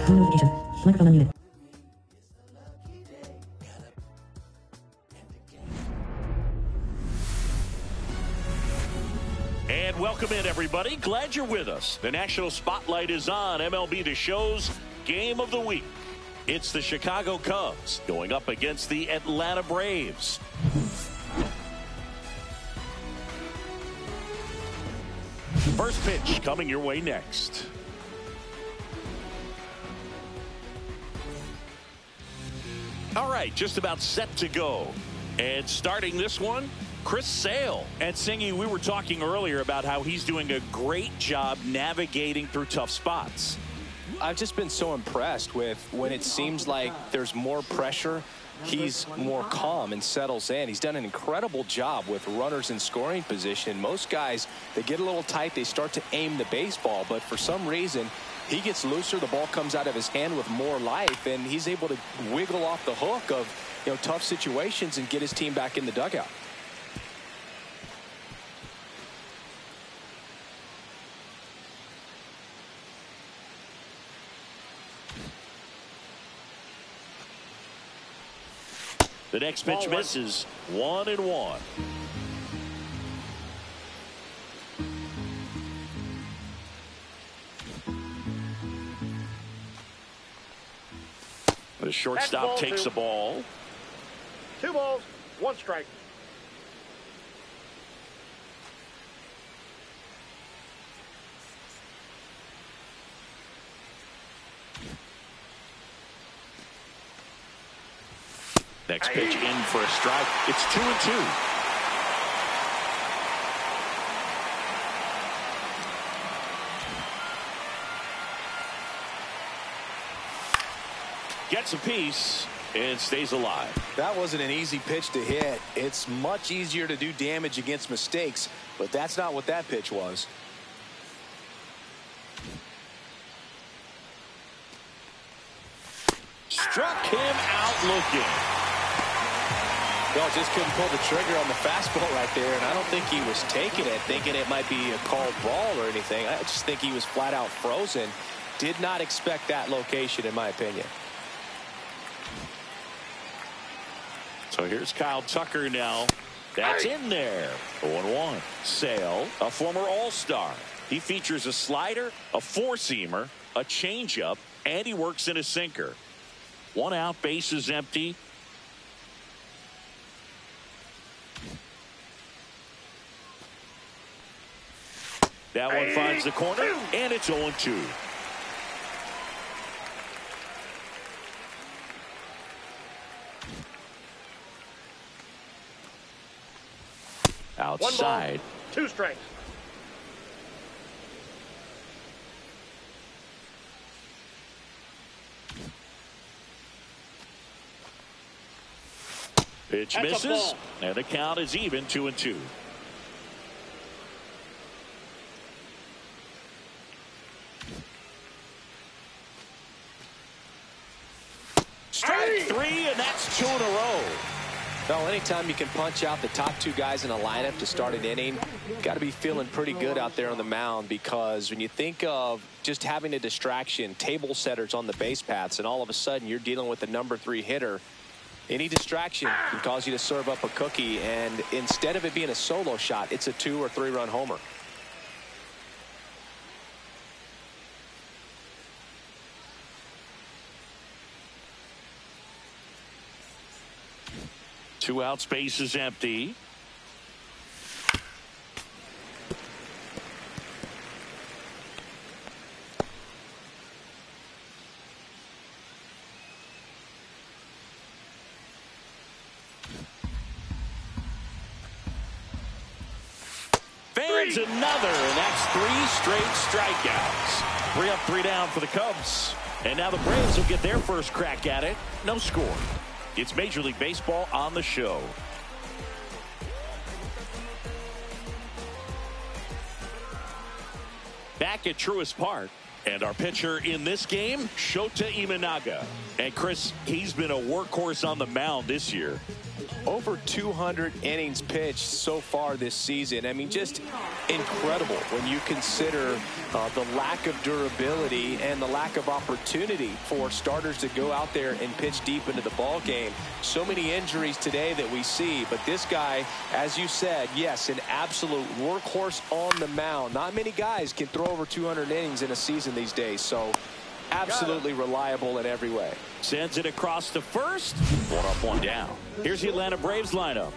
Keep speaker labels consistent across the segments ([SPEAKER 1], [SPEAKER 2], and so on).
[SPEAKER 1] Phone notification. Microphone unmuted.
[SPEAKER 2] And welcome in, everybody. Glad you're with us. The national spotlight is on MLB The Show's Game of the Week. It's the Chicago Cubs going up against the Atlanta Braves. First pitch coming your way next. All right, just about set to go. And starting this one, Chris Sale. And Singy, we were talking earlier about how he's doing a great job navigating through tough spots.
[SPEAKER 3] I've just been so impressed with when it seems like there's more pressure, he's more calm and settles in. He's done an incredible job with runners in scoring position. Most guys, they get a little tight, they start to aim the baseball, but for some reason, he gets looser, the ball comes out of his hand with more life, and he's able to wiggle off the hook of, tough situations and get his team back in the dugout.
[SPEAKER 2] The next pitch misses. 1-1. The shortstop takes the ball.
[SPEAKER 4] 2 balls, 1 strike.
[SPEAKER 2] Next pitch in for a strike. It's 2-2. Gets a piece and stays alive.
[SPEAKER 3] That wasn't an easy pitch to hit. It's much easier to do damage against mistakes, but that's not what that pitch was.
[SPEAKER 2] Struck him out looking.
[SPEAKER 3] Well, just couldn't pull the trigger on the fastball right there, and I don't think he was taking it, thinking it might be a called ball or anything. I just think he was flat out frozen. Did not expect that location, in my opinion.
[SPEAKER 2] So here's Kyle Tucker now. That's in there. 0-1. Sale, a former All-Star. He features a slider, a four-seamer, a changeup, and he works in a sinker. 1 out, base is empty. That one finds the corner, and it's 0-2. Outside.
[SPEAKER 4] 1 ball, 2 strikes.
[SPEAKER 2] Pitch misses, and the count is even, 2-2. Strike 3, and that's 2 in a row.
[SPEAKER 3] Well, anytime you can punch out the top 2 guys in a lineup to start an inning, got to be feeling pretty good out there on the mound, because when you think of just having a distraction, table setters on the base paths, and all of a sudden you're dealing with the number 3 hitter, any distraction can cause you to serve up a cookie, and instead of it being a solo shot, it's a 2 or 3 run homer.
[SPEAKER 2] Two out, space is empty. Fans another, and that's 3 straight strikeouts. 3 up, 3 down for the Cubs. And now the Braves will get their first crack at it. No score. It's Major League Baseball on the show. Back at Truist Park, And our pitcher in this game, Shota Imanaga. And Chris, he's been a workhorse on the mound this year.
[SPEAKER 3] Over 200 innings pitched so far this season. I mean, just incredible when you consider the lack of durability and the lack of opportunity for starters to go out there and pitch deep into the ball game. So many injuries today that we see, but this guy, as you said, yes, an absolute workhorse on the mound. Not many guys can throw over 200 innings in a season these days, so absolutely reliable in every way.
[SPEAKER 2] Sends it across to first. One up, one down. Here's the Atlanta Braves lineup.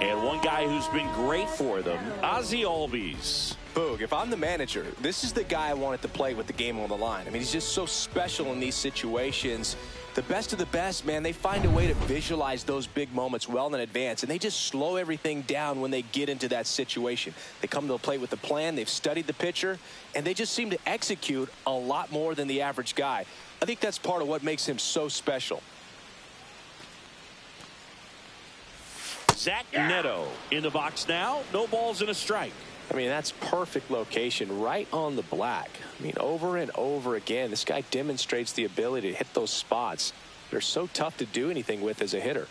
[SPEAKER 2] And one guy who's been great for them, Ozzie Albies.
[SPEAKER 3] Boog, if I'm the manager, this is the guy I wanted to play with the game on the line. I mean, he's just so special in these situations. The best of the best, man, they find a way to visualize those big moments well in advance, and they just slow everything down when they get into that situation. They come to the plate with a plan, they've studied the pitcher, and they just seem to execute a lot more than the average guy. I think that's part of what makes him so special.
[SPEAKER 2] Zach Neto in the box now. No balls and a strike.
[SPEAKER 3] I mean, that's perfect location right on the black. I mean, over and over again, this guy demonstrates the ability to hit those spots. They're so tough to do anything with as a hitter.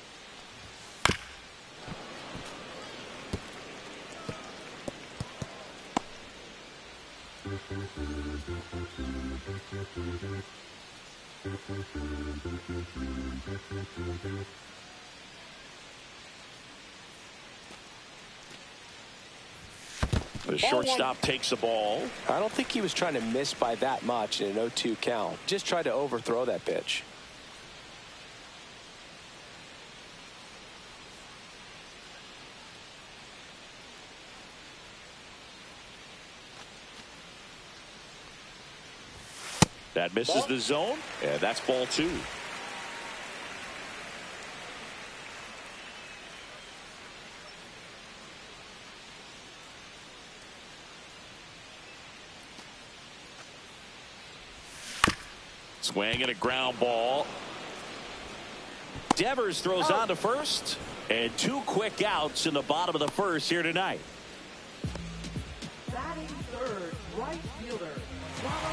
[SPEAKER 2] The shortstop takes the ball.
[SPEAKER 3] I don't think he was trying to miss by that much in an 0-2 count. Just tried to overthrow that pitch.
[SPEAKER 2] That misses the zone, and that's ball two. Swing and a ground ball. Devers throws on to first, and two quick outs in the bottom of the first here tonight.
[SPEAKER 1] Batting third, right fielder.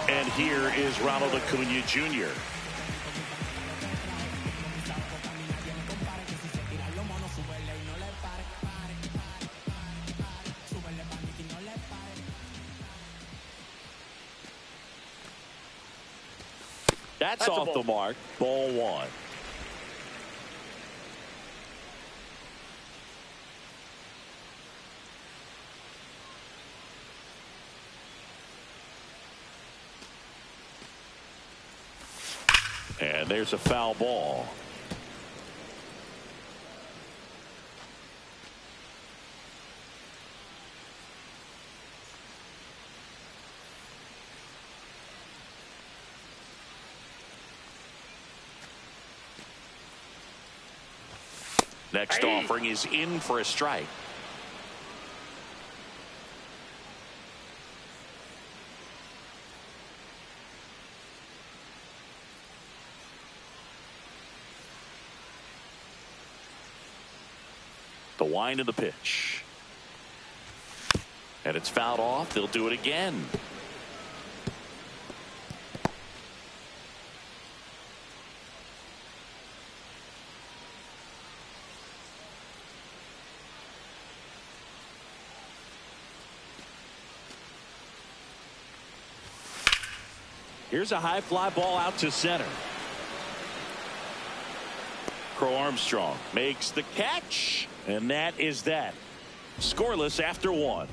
[SPEAKER 2] And here is Ronald Acuna Jr. That's off the mark. Ball one. And there's a foul ball. Next offering is in for a strike. The wind of the pitch. And it's fouled off. They'll do it again. Here's a high fly ball out to center. Crow Armstrong makes the catch, and that is that. Scoreless after one.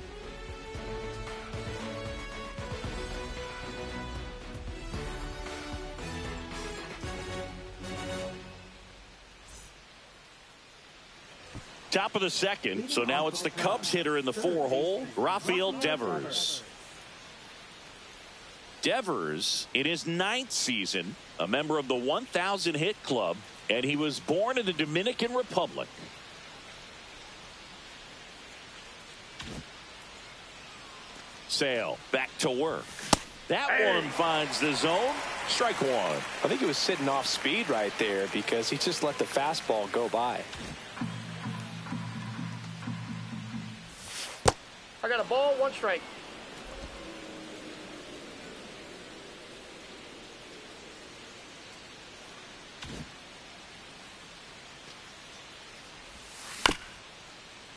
[SPEAKER 2] Top of the second, so now it's the Cubs hitter in the four-hole, Rafael Devers. Devers, in his 9th season, a member of the 1,000 hit club, and he was born in the Dominican Republic. Sale back to work. That one finds the zone. Strike one.
[SPEAKER 3] I think he was sitting off speed right there because he just let the fastball go by.
[SPEAKER 4] I got a ball, one strike.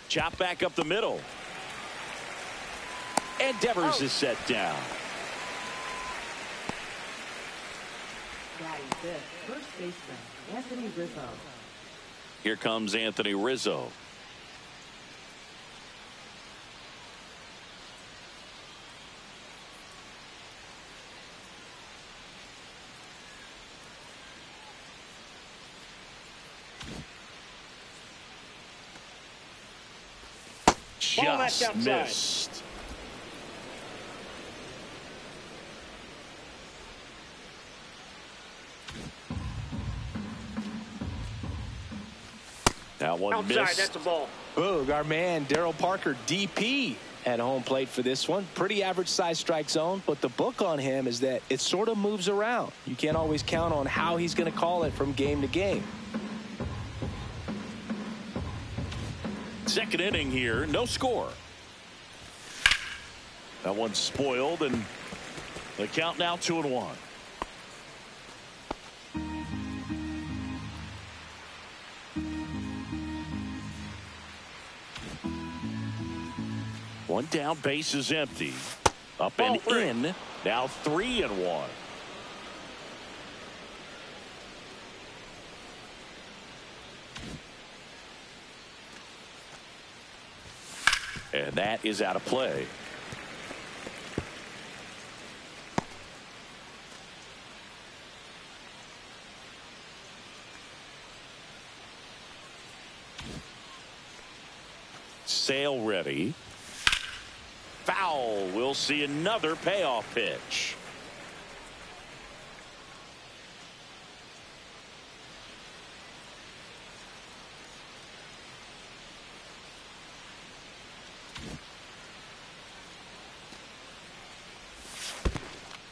[SPEAKER 2] Chop back up the middle. And Devers is set down.
[SPEAKER 1] Batting fifth, first baseman, Anthony Rizzo.
[SPEAKER 2] Here comes Anthony Rizzo. Just missed. That one
[SPEAKER 4] outside,
[SPEAKER 2] missed.
[SPEAKER 4] that's a ball.
[SPEAKER 3] Boog, our man Daryl Parker, DP, at home plate for this one. Pretty average size strike zone, but the book on him is that it sort of moves around. You can't always count on how he's going to call it from game to game.
[SPEAKER 2] Second inning here, no score. That one's spoiled, and the count now 2-1. One down, base is empty. Up and in. Now 3-1. And that is out of play. Sale ready. Foul. We'll see another payoff pitch.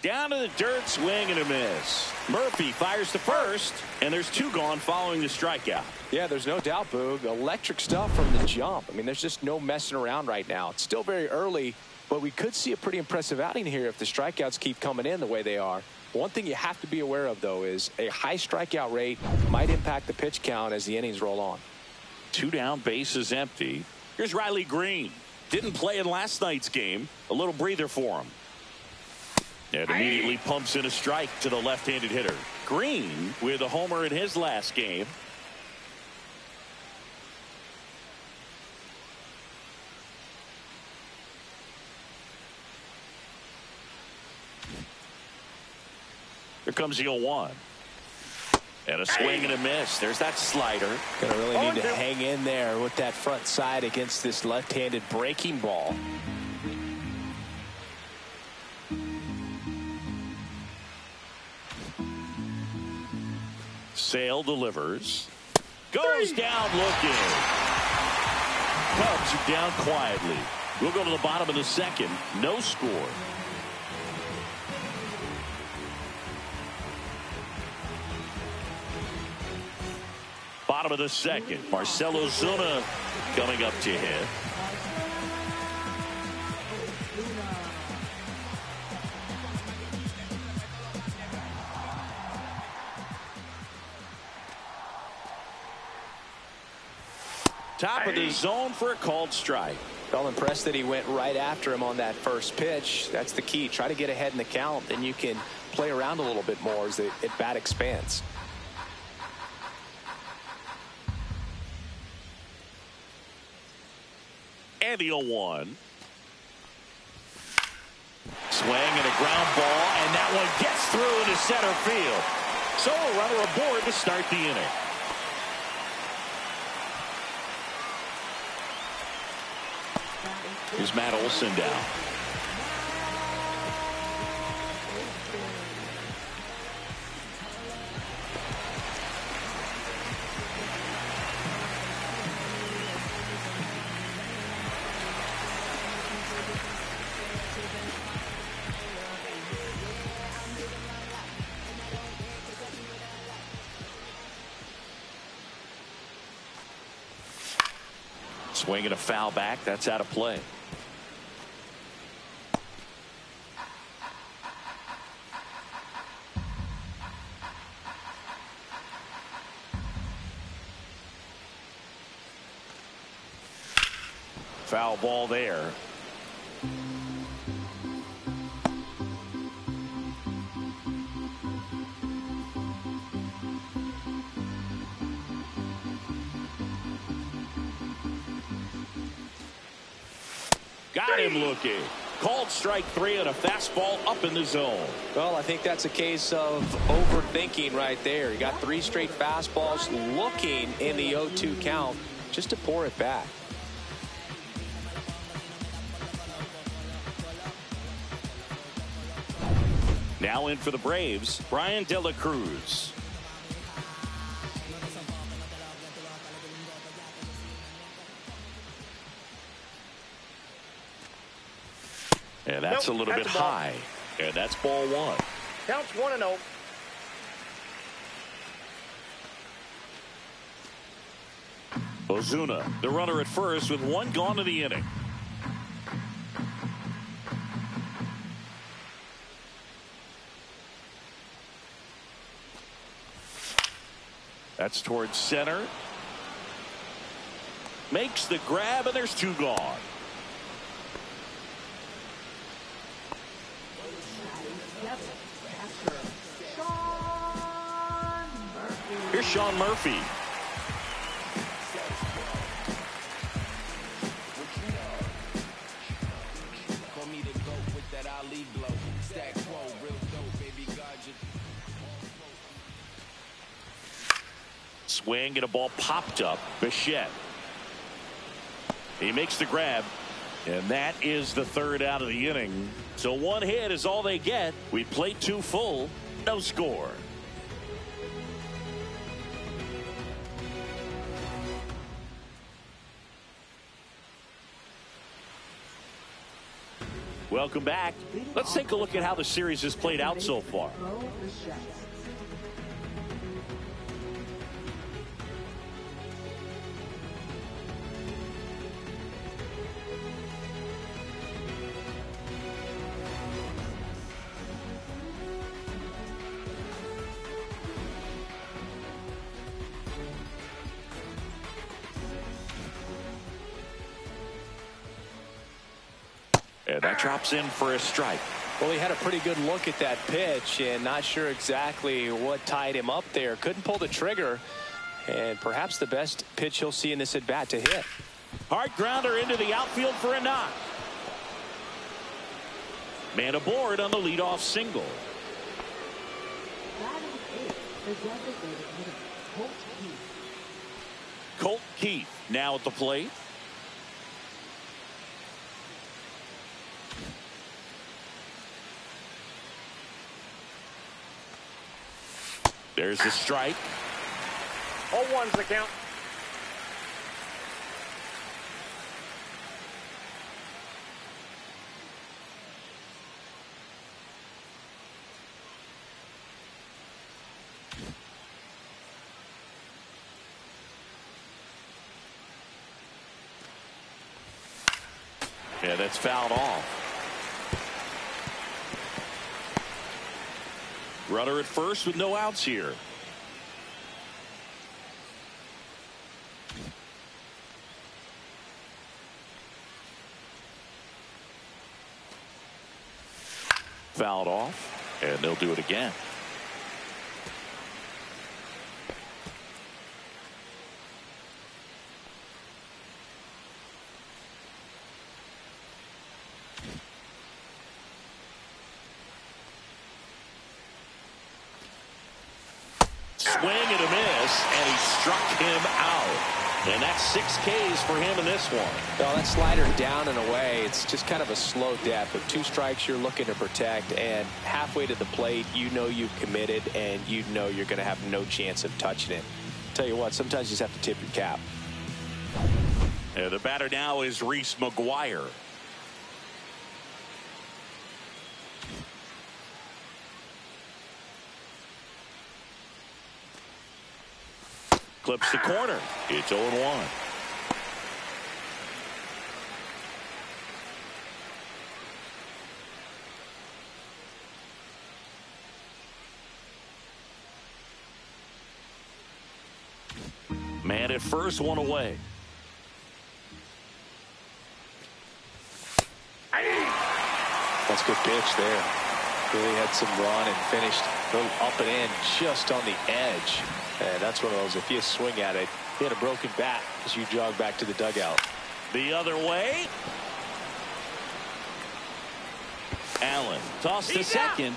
[SPEAKER 2] Down to the dirt, swing and a miss. Murphy fires to first, and there's two gone following the strikeout.
[SPEAKER 3] Yeah, there's no doubt, Boog. Electric stuff from the jump. I mean, there's just no messing around right now. It's still very early, but we could see a pretty impressive outing here if the strikeouts keep coming in the way they are. One thing you have to be aware of, though, is a high strikeout rate might impact the pitch count as the innings roll on.
[SPEAKER 2] Two down, base is empty. Here's Riley Green. Didn't play in last night's game. A little breather for him. And immediately pumps in a strike to the left-handed hitter. Green with a homer in his last game. Here comes the 0-1. And a swing and a miss. There's that slider.
[SPEAKER 3] Gonna really need to hang in there with that front side against this left-handed breaking ball.
[SPEAKER 2] Sale delivers. Goes down looking. Cubs are down quietly. We'll go to the bottom of the second. No score. Bottom of the second. Marcell Ozuna coming up to hit. Top of the zone for a called strike.
[SPEAKER 3] Well, impressed that he went right after him on that first pitch. That's the key. Try to get ahead in the count, then you can play around a little bit more as the at-bat expands.
[SPEAKER 2] And the 0-1. Swing and a ground ball, and that one gets through into center field. So a runner aboard to start the inning. Here's Matt Olson down. Swing and a foul back. That's out of play. foul ball there. Got him looking. Called strike 3 and a fastball up in the zone.
[SPEAKER 3] Well, I think that's a case of overthinking right there. He got 3 straight fastballs looking in the 0-2 count just to pour it back.
[SPEAKER 2] Now in for the Braves, Brian De La Cruz. And that's a little bit high. And that's ball 1.
[SPEAKER 4] Counts 1-0.
[SPEAKER 2] Ozuna, the runner at first with 1 gone in the inning. That's towards center. Makes the grab, and there's 2 gone. Here's Sean Murphy. Swing and a ball popped up. Bichette. He makes the grab. And that is the 3rd out of the inning. So 1 hit is all they get. We played 2 full. No score. Welcome back. Let's take a look at how the series has played out so far. And that drops in for a strike.
[SPEAKER 3] Well, he had a pretty good look at that pitch and not sure exactly what tied him up there. Couldn't pull the trigger, and perhaps the best pitch he'll see in this at bat to hit.
[SPEAKER 2] Hard grounder into the outfield for a knock. Man aboard on the leadoff single. Colt Keith now at the plate. There's the strike.
[SPEAKER 4] 0-1's the count.
[SPEAKER 2] Yeah, that's fouled off. Runner at first with no outs here. Fouled off, and they'll do it again. Swing and a miss, and he struck him out. And that's 6 Ks for him in this one.
[SPEAKER 3] Well, that slider down and away, it's just kind of a slow death. With 2 strikes, you're looking to protect, and halfway to the plate, you know you've committed, and you know you're going to have no chance of touching it. Tell you what, sometimes you just have to tip your cap.
[SPEAKER 2] And the batter now is Reese McGuire. Clips the corner. It's 0-1. Man at first, 1 away.
[SPEAKER 3] That's a good pitch there. Really had some run and finished a little up and in just on the edge. And that's one of those, if you swing at it, hit a broken bat as you jog back to the dugout.
[SPEAKER 2] The other way. Allen tossed to second.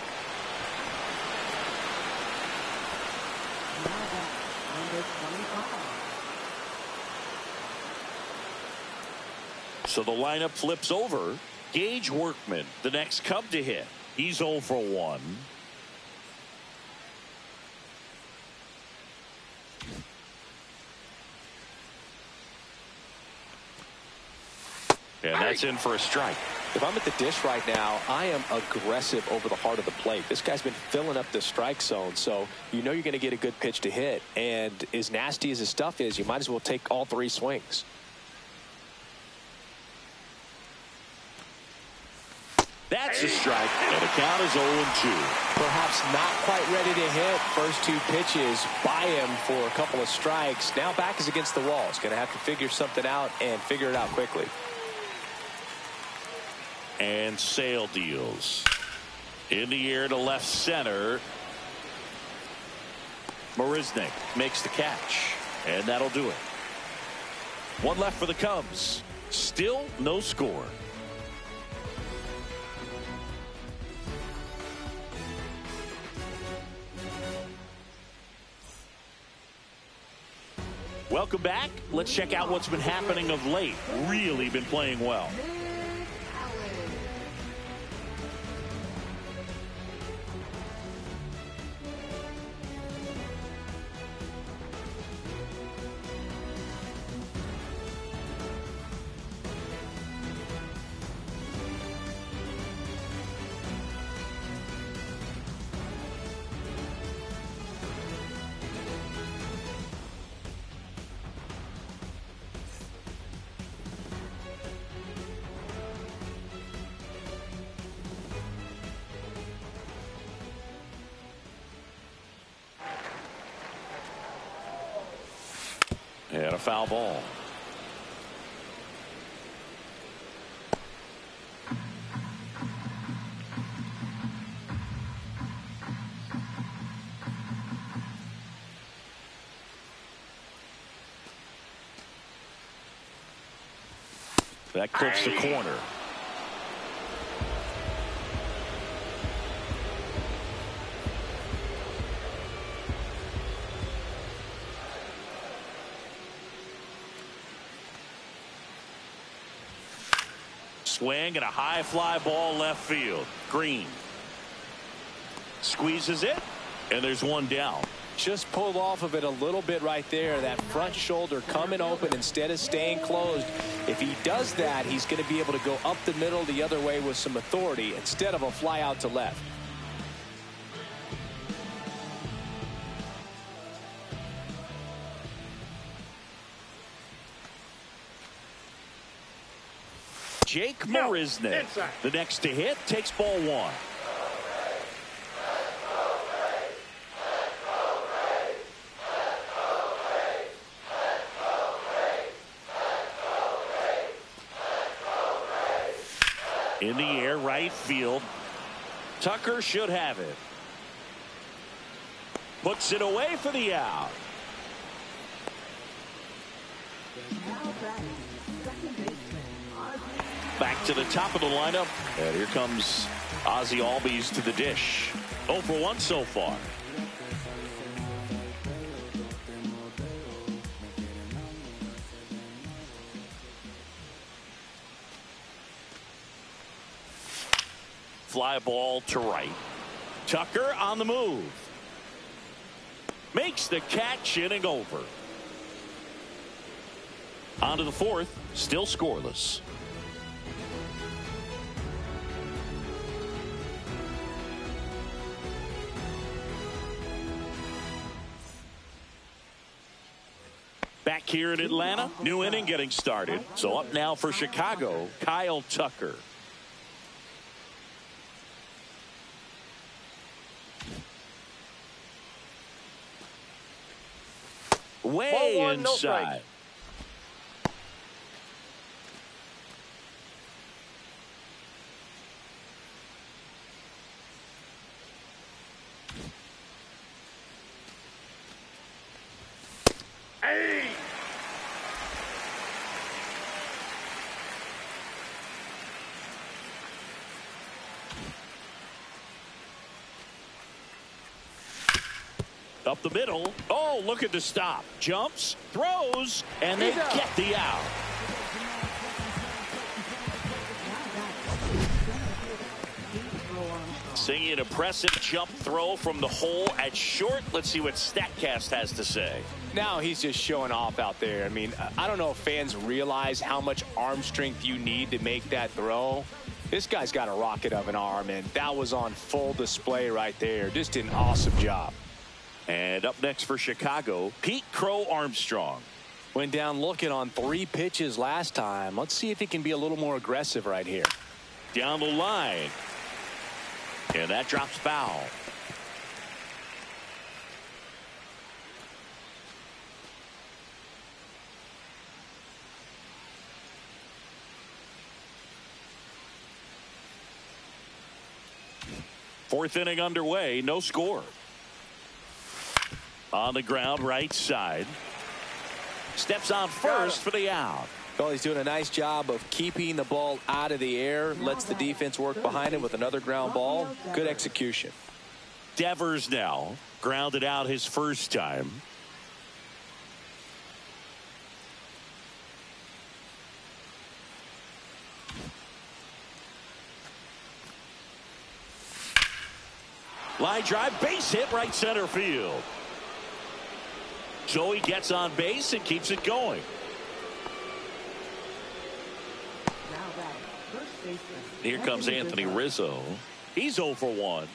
[SPEAKER 2] So the lineup flips over. Gage Workman, the next Cub to hit. He's 0 for 1. And that's in for a strike.
[SPEAKER 3] If I'm at the dish right now, I am aggressive over the heart of the plate. This guy's been filling up the strike zone, so you know you're going to get a good pitch to hit. And as nasty as his stuff is, you might as well take all 3 swings.
[SPEAKER 2] That's a strike, and the count is 0-2.
[SPEAKER 3] Perhaps not quite ready to hit. First 2 pitches by him for a couple of strikes. Now back is against the wall. He's going to have to figure something out and figure it out quickly.
[SPEAKER 2] And Sale deals. In the air to left center. Marisnick makes the catch, and that'll do it. 1 left for the Cubs. Still no score. Welcome back. Let's check out what's been happening of late. Really been playing well. And a foul ball. That clips the corner. Swing and a high fly ball left field. Green squeezes it, and there's 1 down.
[SPEAKER 3] Just pulled off of it a little bit right there. That front shoulder coming open instead of staying closed. If he does that, he's going to be able to go up the middle the other way with some authority instead of a fly out to left.
[SPEAKER 2] Jake Marisnick, the next to hit, takes ball 1. In the air, right field. Tucker should have it. Puts it away for the out. Back to the top of the lineup. And here comes Ozzie Albies to the dish. 0 for 1 so far. Fly ball to right. Tucker on the move. Makes the catch, inning over. On to the 4th, still scoreless. Back here in Atlanta, new inning getting started. So up now for Chicago, Kyle Tucker. Way
[SPEAKER 4] Ball 1, no
[SPEAKER 2] inside.
[SPEAKER 4] strike. Hey!
[SPEAKER 2] Up the middle. Oh, look at the stop. Jumps, throws, and they get the out. Seeing an impressive jump throw from the hole at short. Let's see what StatCast has to say.
[SPEAKER 3] Now he's just showing off out there. I mean, I don't know if fans realize how much arm strength you need to make that throw. This guy's got a rocket of an arm, and that was on full display right there. Just an awesome job.
[SPEAKER 2] And up next for Chicago, Pete Crow Armstrong.
[SPEAKER 3] Went down looking on 3 pitches last time. Let's see if he can be a little more aggressive right here.
[SPEAKER 2] Down the line. And that drops foul. Fourth inning underway, no score. On the ground, right side. Steps on first for the out.
[SPEAKER 3] Well, he's doing a nice job of keeping the ball out of the air. Lets the defense work behind him with another ground ball. Good execution.
[SPEAKER 2] Devers now grounded out his first time. Line drive, base hit, right center field. Joey gets on base and keeps it going. Here comes Anthony Rizzo. He's 0 for 1.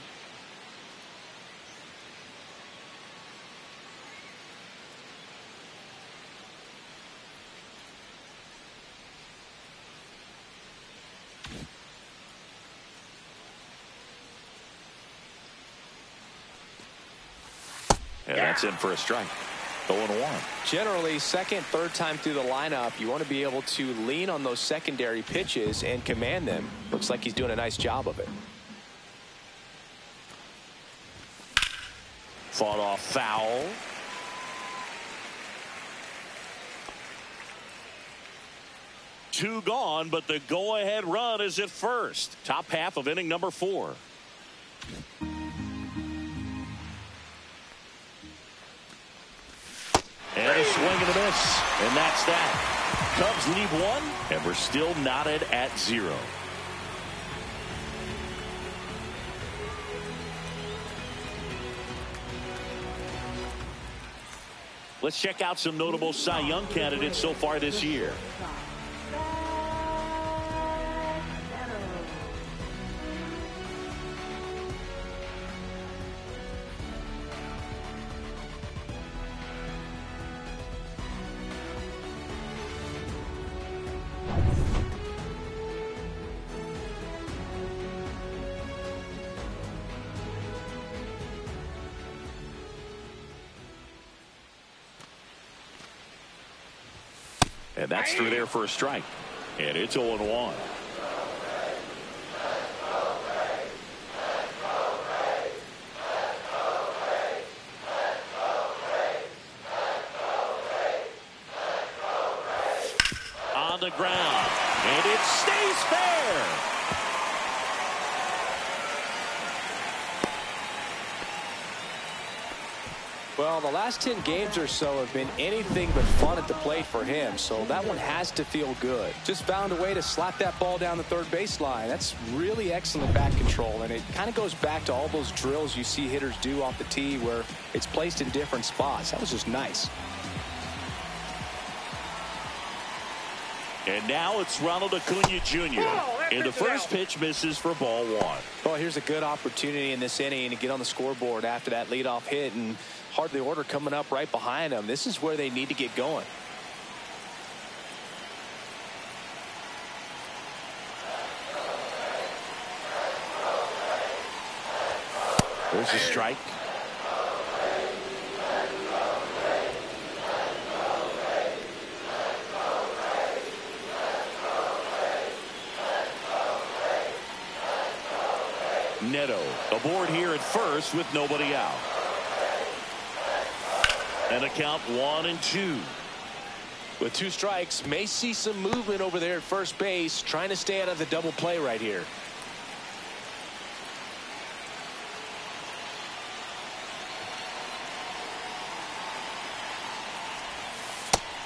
[SPEAKER 2] And that's in for a strike. 0-1.
[SPEAKER 3] Generally, second, third time through the lineup, you want to be able to lean on those secondary pitches and command them. Looks like he's doing a nice job of it.
[SPEAKER 2] Fought off foul. Two gone, but the go-ahead run is at first. Top half of inning number 4. And a swing and a miss. And that's that. Cubs lead 1, and we're still knotted at 0. Let's check out some notable Cy Young candidates so far this year. And that's through there for a strike. And it's 0-1. On the ground. And it stays fair.
[SPEAKER 3] Well, the last 10 games or so have been anything but fun at the plate for him, so that one has to feel good. Just found a way to slap that ball down the third baseline. That's really excellent bat control, and it kind of goes back to all those drills you see hitters do off the tee where it's placed in different spots. That was just nice.
[SPEAKER 2] And now it's Ronald Acuna Jr. And the first pitch misses for ball 1.
[SPEAKER 3] Well, here's a good opportunity in this inning to get on the scoreboard after that leadoff hit, and hardly order coming up right behind them. This is where they need to get going.
[SPEAKER 2] There's a strike. Neto aboard here at first with nobody out. And a count 1-2.
[SPEAKER 3] With 2 strikes, may see some movement over there at first base, trying to stay out of the double play right here.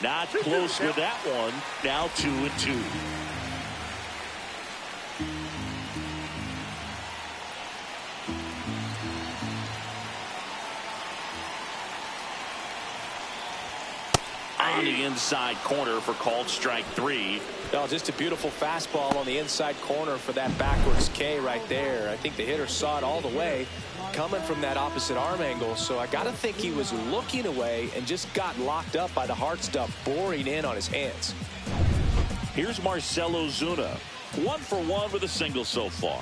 [SPEAKER 2] Not close with that one. Now 2-2. On the inside corner for called strike 3.
[SPEAKER 3] Oh, just a beautiful fastball on the inside corner for that backwards K right there. I think the hitter saw it all the way coming from that opposite arm angle, so I got to think he was looking away and just got locked up by the hard stuff boring in on his hands.
[SPEAKER 2] Here's Marcell Ozuna, 1 for 1 with a single so far.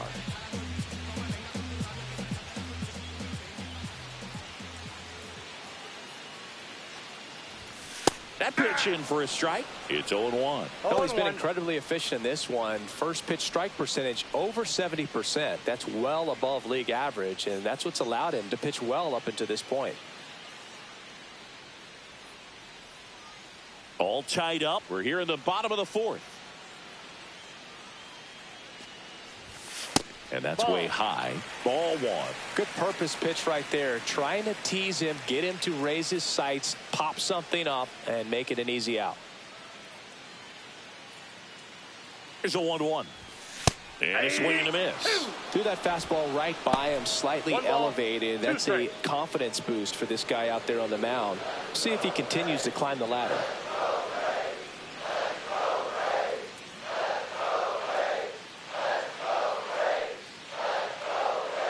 [SPEAKER 2] That pitch in for a strike. It's 0-1.
[SPEAKER 3] Oh, he's been incredibly efficient in this one. First pitch strike percentage over 70%. That's well above league average, and that's what's allowed him to pitch well up until this point.
[SPEAKER 2] All tied up. We're here in the bottom of the 4th. And that's way high. Ball 1.
[SPEAKER 3] Good purpose pitch right there. Trying to tease him, get him to raise his sights, pop something up, and make it an easy out.
[SPEAKER 2] Here's a 1-1. And a swing and a miss.
[SPEAKER 3] Threw that fastball right by him, slightly elevated. That's a confidence boost for this guy out there on the mound. See if he continues to climb the ladder.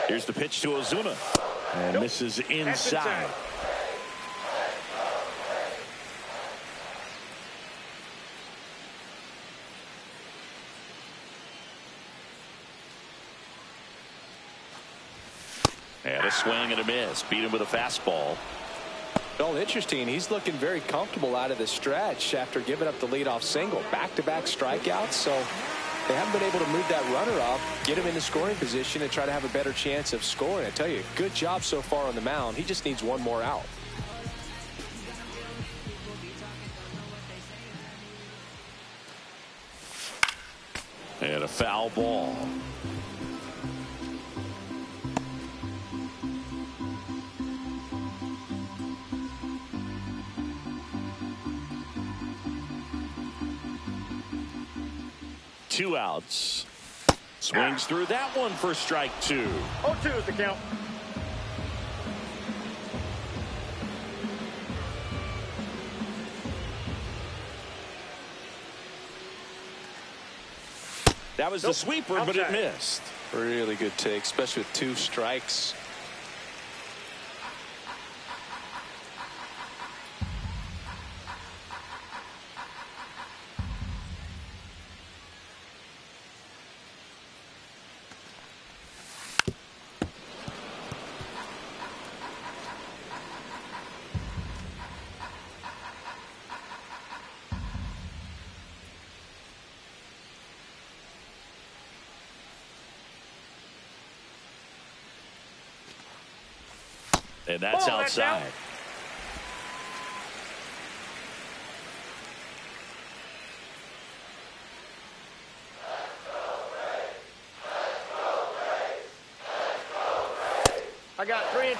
[SPEAKER 2] Here's the pitch to Ozuna. And misses inside. And a swing and a miss. Beat him with a fastball.
[SPEAKER 3] Well, interesting. He's looking very comfortable out of the stretch after giving up the leadoff single. Back-to-back strikeouts, so they haven't been able to move that runner up, get him in the scoring position, and try to have a better chance of scoring. I tell you, good job so far on the mound. He just needs one more out.
[SPEAKER 2] And a foul ball. Two outs. Swings through that one for strike 2.
[SPEAKER 4] 0-2 is the count.
[SPEAKER 2] That was the sweeper, but it missed.
[SPEAKER 3] Really good take, especially with 2 strikes.
[SPEAKER 2] And that's outside.
[SPEAKER 4] I got 3-2.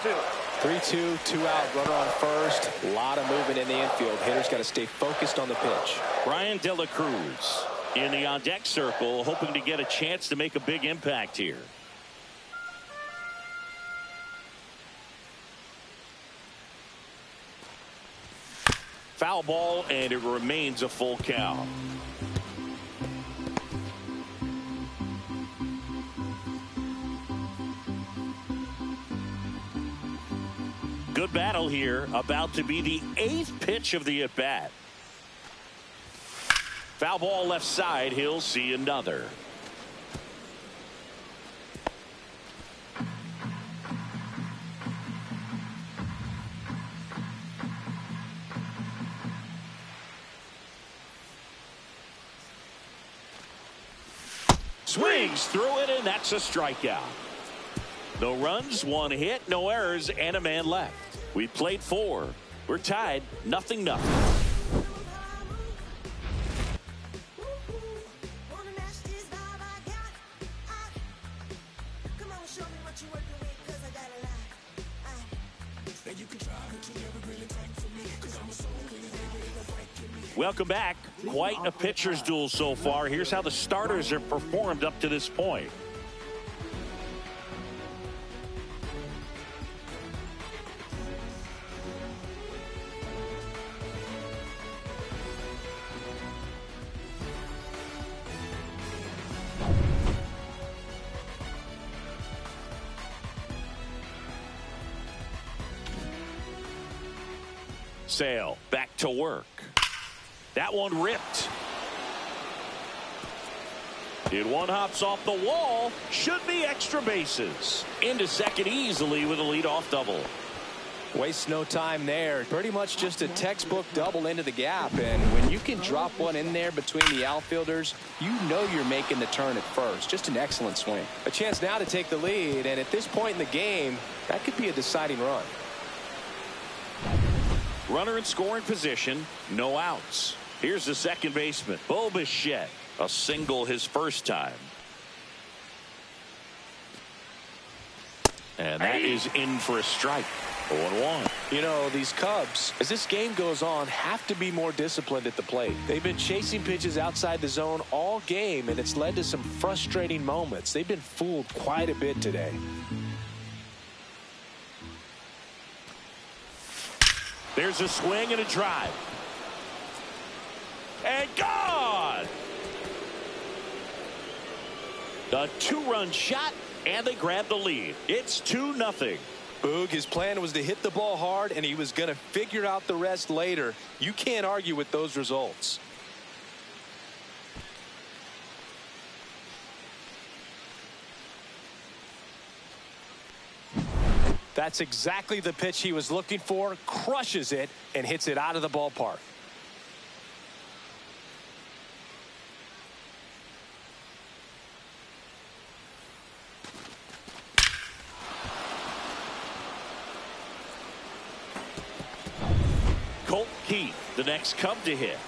[SPEAKER 3] 3-2, 2 out, runner on first. A lot of movement in the infield. Hitter's got to stay focused on the pitch.
[SPEAKER 2] Brian De La Cruz in the on-deck circle, hoping to get a chance to make a big impact here. Foul ball, and it remains a full count. Good battle here, about to be the 8th pitch of the at-bat. Foul ball left side, he'll see another. Swings through it, and that's a strikeout. No runs, 1 hit, no errors, and a man left. We played 4. We're tied 0-0. Welcome back. Quite a pitcher's duel so far. Here's how the starters have performed up to this point. Sale back to work. That one ripped. And one hops off the wall. Should be extra bases. Into second easily with a leadoff double.
[SPEAKER 3] Waste no time there. Pretty much just a textbook double into the gap. And when you can drop one in there between the outfielders, you know you're making the turn at first. Just an excellent swing. A chance now to take the lead. And at this point in the game, that could be a deciding run.
[SPEAKER 2] Runner in scoring position. No outs. Here's the second baseman, Bo Bichette. A single his first time. And that is in for a strike. 0-1.
[SPEAKER 3] You know, these Cubs, as this game goes on, have to be more disciplined at the plate. They've been chasing pitches outside the zone all game, and it's led to some frustrating moments. They've been fooled quite a bit today.
[SPEAKER 2] There's a swing and a drive. And gone! A two-run shot, and they grab the lead. It's 2-0.
[SPEAKER 3] Boog, his plan was to hit the ball hard, and he was going to figure out the rest later. You can't argue with those results. That's exactly the pitch he was looking for. Crushes it and hits it out of the ballpark.
[SPEAKER 2] Colt Keith, the next Cub to hit.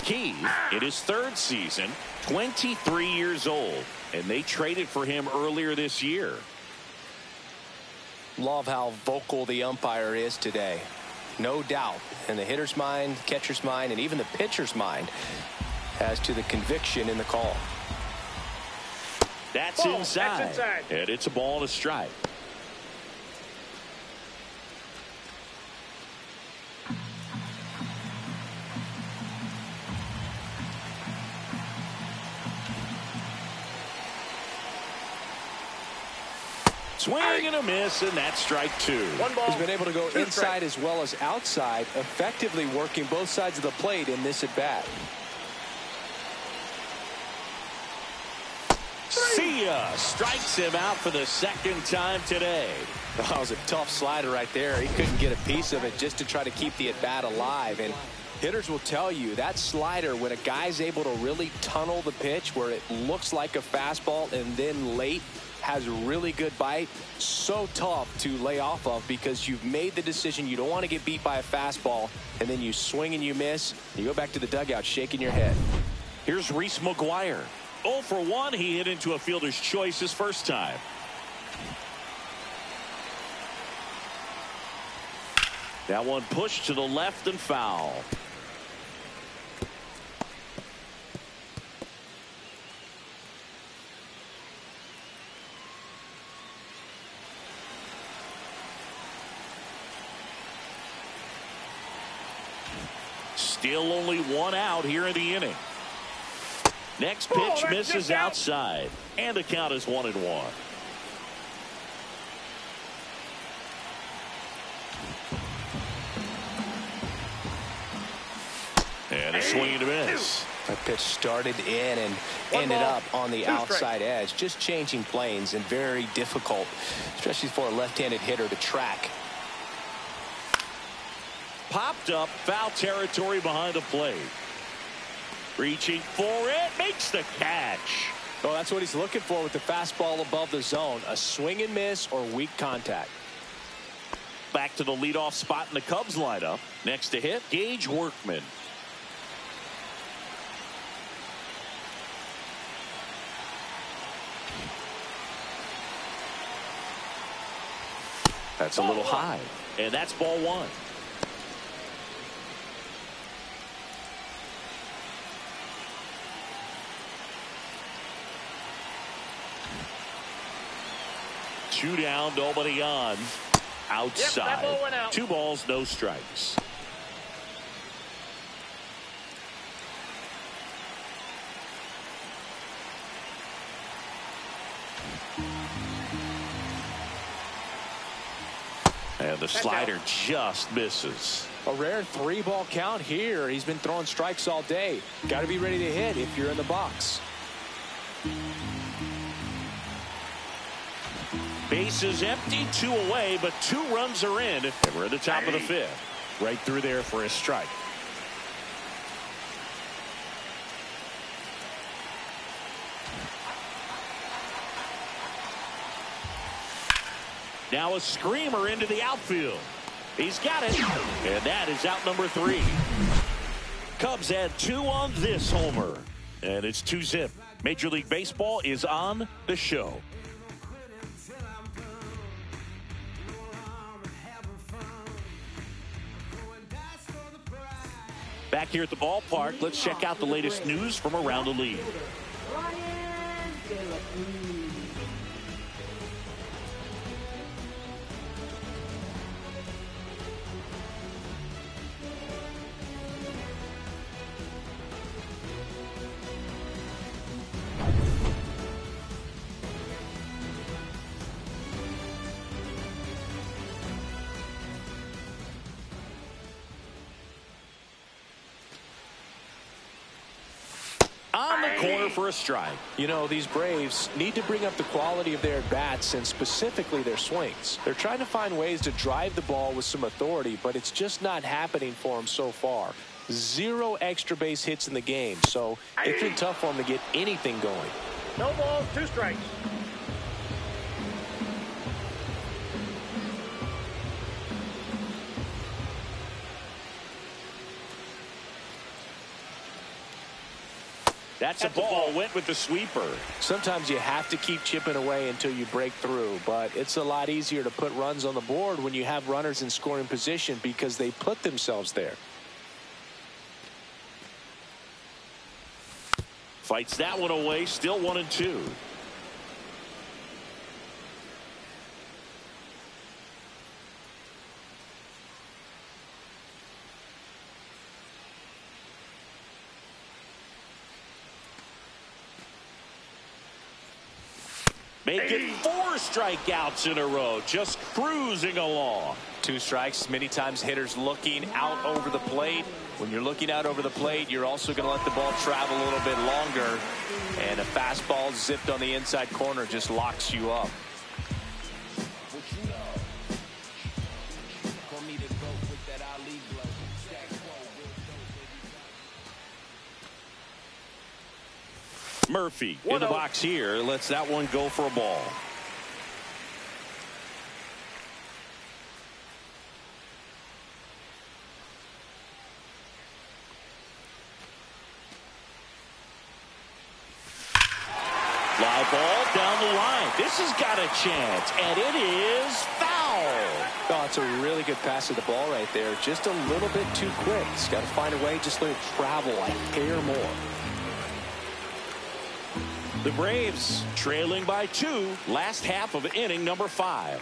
[SPEAKER 2] Keith, in his third season, 23 years old, and they traded for him earlier this year.
[SPEAKER 3] Love how vocal the umpire is today. No doubt in the hitter's mind, catcher's mind, and even the pitcher's mind as to the conviction in the call.
[SPEAKER 2] That's inside. And it's a ball and a strike. Swing and a miss, and that's strike two.
[SPEAKER 4] One ball.
[SPEAKER 3] He's been able to go inside
[SPEAKER 4] strikes.
[SPEAKER 3] as well as outside, effectively working both sides of the plate in this at bat.
[SPEAKER 2] See ya. Strikes him out for the second time today.
[SPEAKER 3] That was a tough slider right there. He couldn't get a piece of it just to try to keep the at bat alive. And hitters will tell you that slider, when a guy's able to really tunnel the pitch where it looks like a fastball and then late has a really good bite, so tough to lay off of because you've made the decision you don't want to get beat by a fastball, and then you swing and you miss. You go back to the dugout shaking your head.
[SPEAKER 2] Here's Reese McGuire. 0 for 1. He hit into a fielder's choice his first time. That one pushed to the left and foul. Still only one out here in the inning. Next pitch misses outside, and the count is 1-1. And a swing and a miss.
[SPEAKER 3] That pitch started in and ended up on the outside edge, just changing planes, and very difficult, especially for a left-handed hitter, to track.
[SPEAKER 2] Popped up, foul territory behind the plate. Reaching for it, makes the catch.
[SPEAKER 3] Well, that's what he's looking for with the fastball above the zone. A swing and miss or weak contact.
[SPEAKER 2] Back to the leadoff spot in the Cubs lineup. Next to hit, Gage Workman. That's a little high. And that's ball one. Two down, nobody on. Outside.
[SPEAKER 4] Yep, that ball went out.
[SPEAKER 2] 2 balls, no strikes. And the slider just misses.
[SPEAKER 3] A rare 3-ball count here. He's been throwing strikes all day. Got to be ready to hit if you're in the box.
[SPEAKER 2] Bases empty, 2 away, but 2 runs are in. And we're at the top of the 5th. Right through there for a strike. Now a screamer into the outfield. He's got it. And that is out number 3. Cubs had 2 on this homer. And it's 2-zip. Major League Baseball is on the show. Back here at the ballpark, let's check out the latest news from around the league. On the corner for a strike.
[SPEAKER 3] You know, these Braves need to bring up the quality of their at-bats and specifically their swings. They're trying to find ways to drive the ball with some authority, but it's just not happening for them so far. 0 extra base hits in the game, so it's been tough for them to get anything going.
[SPEAKER 4] No balls, 2 strikes.
[SPEAKER 2] That's a ball. Went with the sweeper.
[SPEAKER 3] Sometimes you have to keep chipping away until you break through, but it's a lot easier to put runs on the board when you have runners in scoring position because they put themselves there.
[SPEAKER 2] Fights that one away. Still 1-2. Making 4 strikeouts in a row, just cruising along.
[SPEAKER 3] 2 strikes. Many times hitters looking out over the plate. When you're looking out over the plate, you're also going to let the ball travel a little bit longer. And a fastball zipped on the inside corner just locks you up.
[SPEAKER 2] Murphy in the box here. Lets that one go for a ball. Fly ball down the line. This has got a chance, and it is foul.
[SPEAKER 3] Oh, it's a really good pass of the ball right there. Just a little bit too quick. He's got to find a way, just let it travel a hair more.
[SPEAKER 2] The Braves trailing by 2. Last half of inning number 5.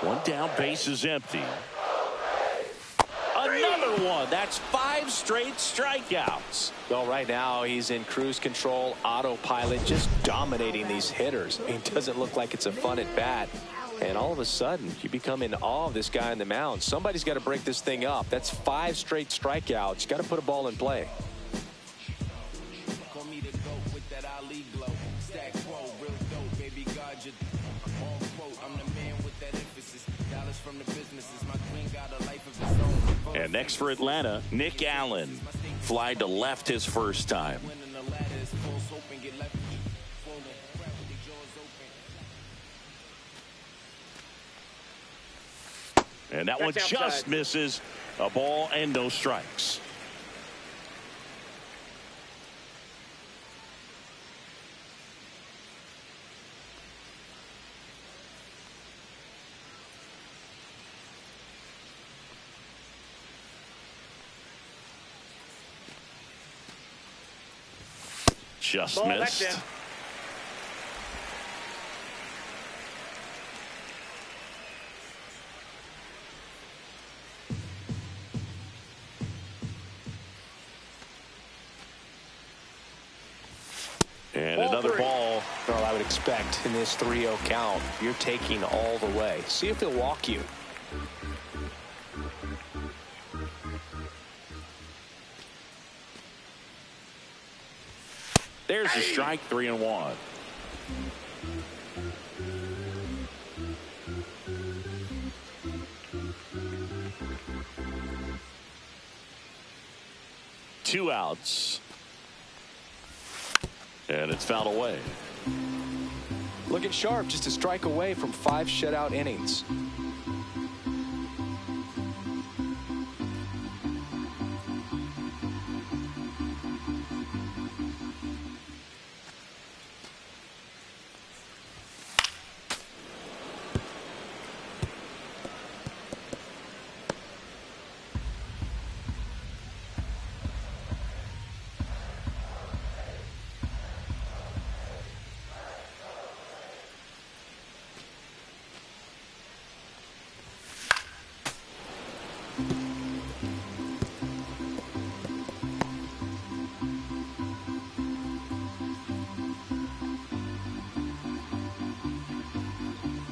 [SPEAKER 2] One down, base is empty. Another one. That's 5 straight strikeouts.
[SPEAKER 3] Well, right now he's in cruise control, autopilot, just dominating these hitters. It doesn't look like it's a fun at bat. And all of a sudden, you become in awe of this guy on the mound. Somebody's got to break this thing up. That's 5 straight strikeouts. Got to put a ball in play.
[SPEAKER 2] And next for Atlanta, Nick Allen. Fly to left his first time. And that one just misses. A ball and no strikes. Just
[SPEAKER 4] Ball
[SPEAKER 2] missed. And another ball.
[SPEAKER 3] Well, I would expect in this 3-0 count, you're taking all the way. See if he'll walk you.
[SPEAKER 2] There's a strike, 3-1. Two outs. And it's fouled away.
[SPEAKER 3] Looking sharp, just a strike away from 5 shutout innings.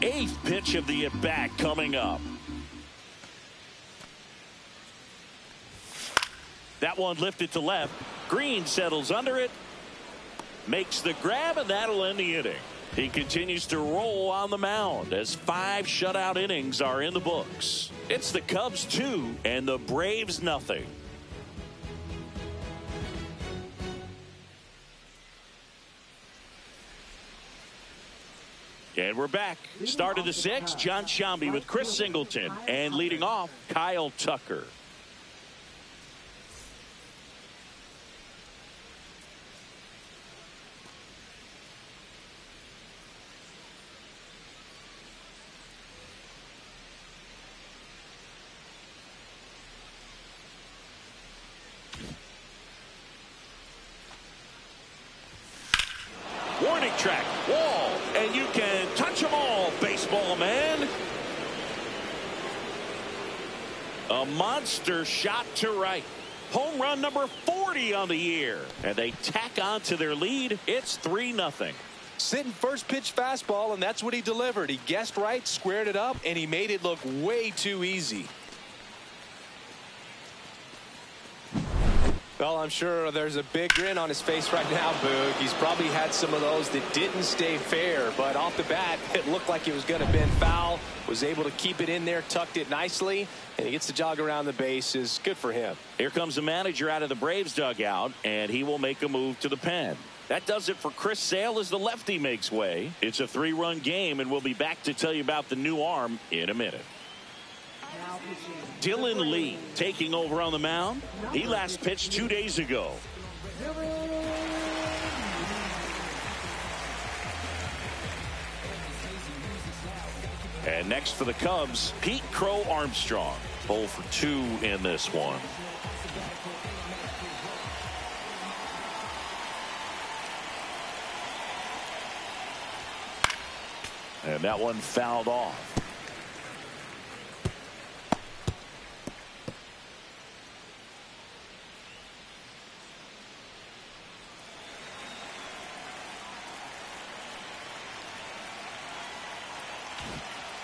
[SPEAKER 2] Eighth pitch of the at-bat coming up. That one lifted to left. Green settles under it. Makes the grab, and that'll end the inning. He continues to roll on the mound as 5 shutout innings are in the books. It's the Cubs 2 and the Braves nothing. And we're back. Start of the 6th, John Sciambi with Chris Singleton. And leading off, Kyle Tucker. Warning track, wall, and you can touch them all, baseball man. A monster shot to right. Home run number 40 on the year. And they tack on to their lead. It's 3-0.
[SPEAKER 3] Sitting first pitch fastball, and that's what he delivered. He guessed right, squared it up, and he made it look way too easy. Well, I'm sure there's a big grin on his face right now, Boog. He's probably had some of those that didn't stay fair, but off the bat, it looked like it was going to bend foul. Was able to keep it in there, tucked it nicely, and he gets the jog around the bases. Good for him.
[SPEAKER 2] Here comes the manager out of the Braves dugout, and he will make a move to the pen. That does it for Chris Sale as the lefty makes way. It's a 3-run game, and we'll be back to tell you about the new arm in a minute. Dylan Lee taking over on the mound. He last pitched 2 days ago. And next for the Cubs, Pete Crow Armstrong. 0 for 2 in this one. And that one fouled off.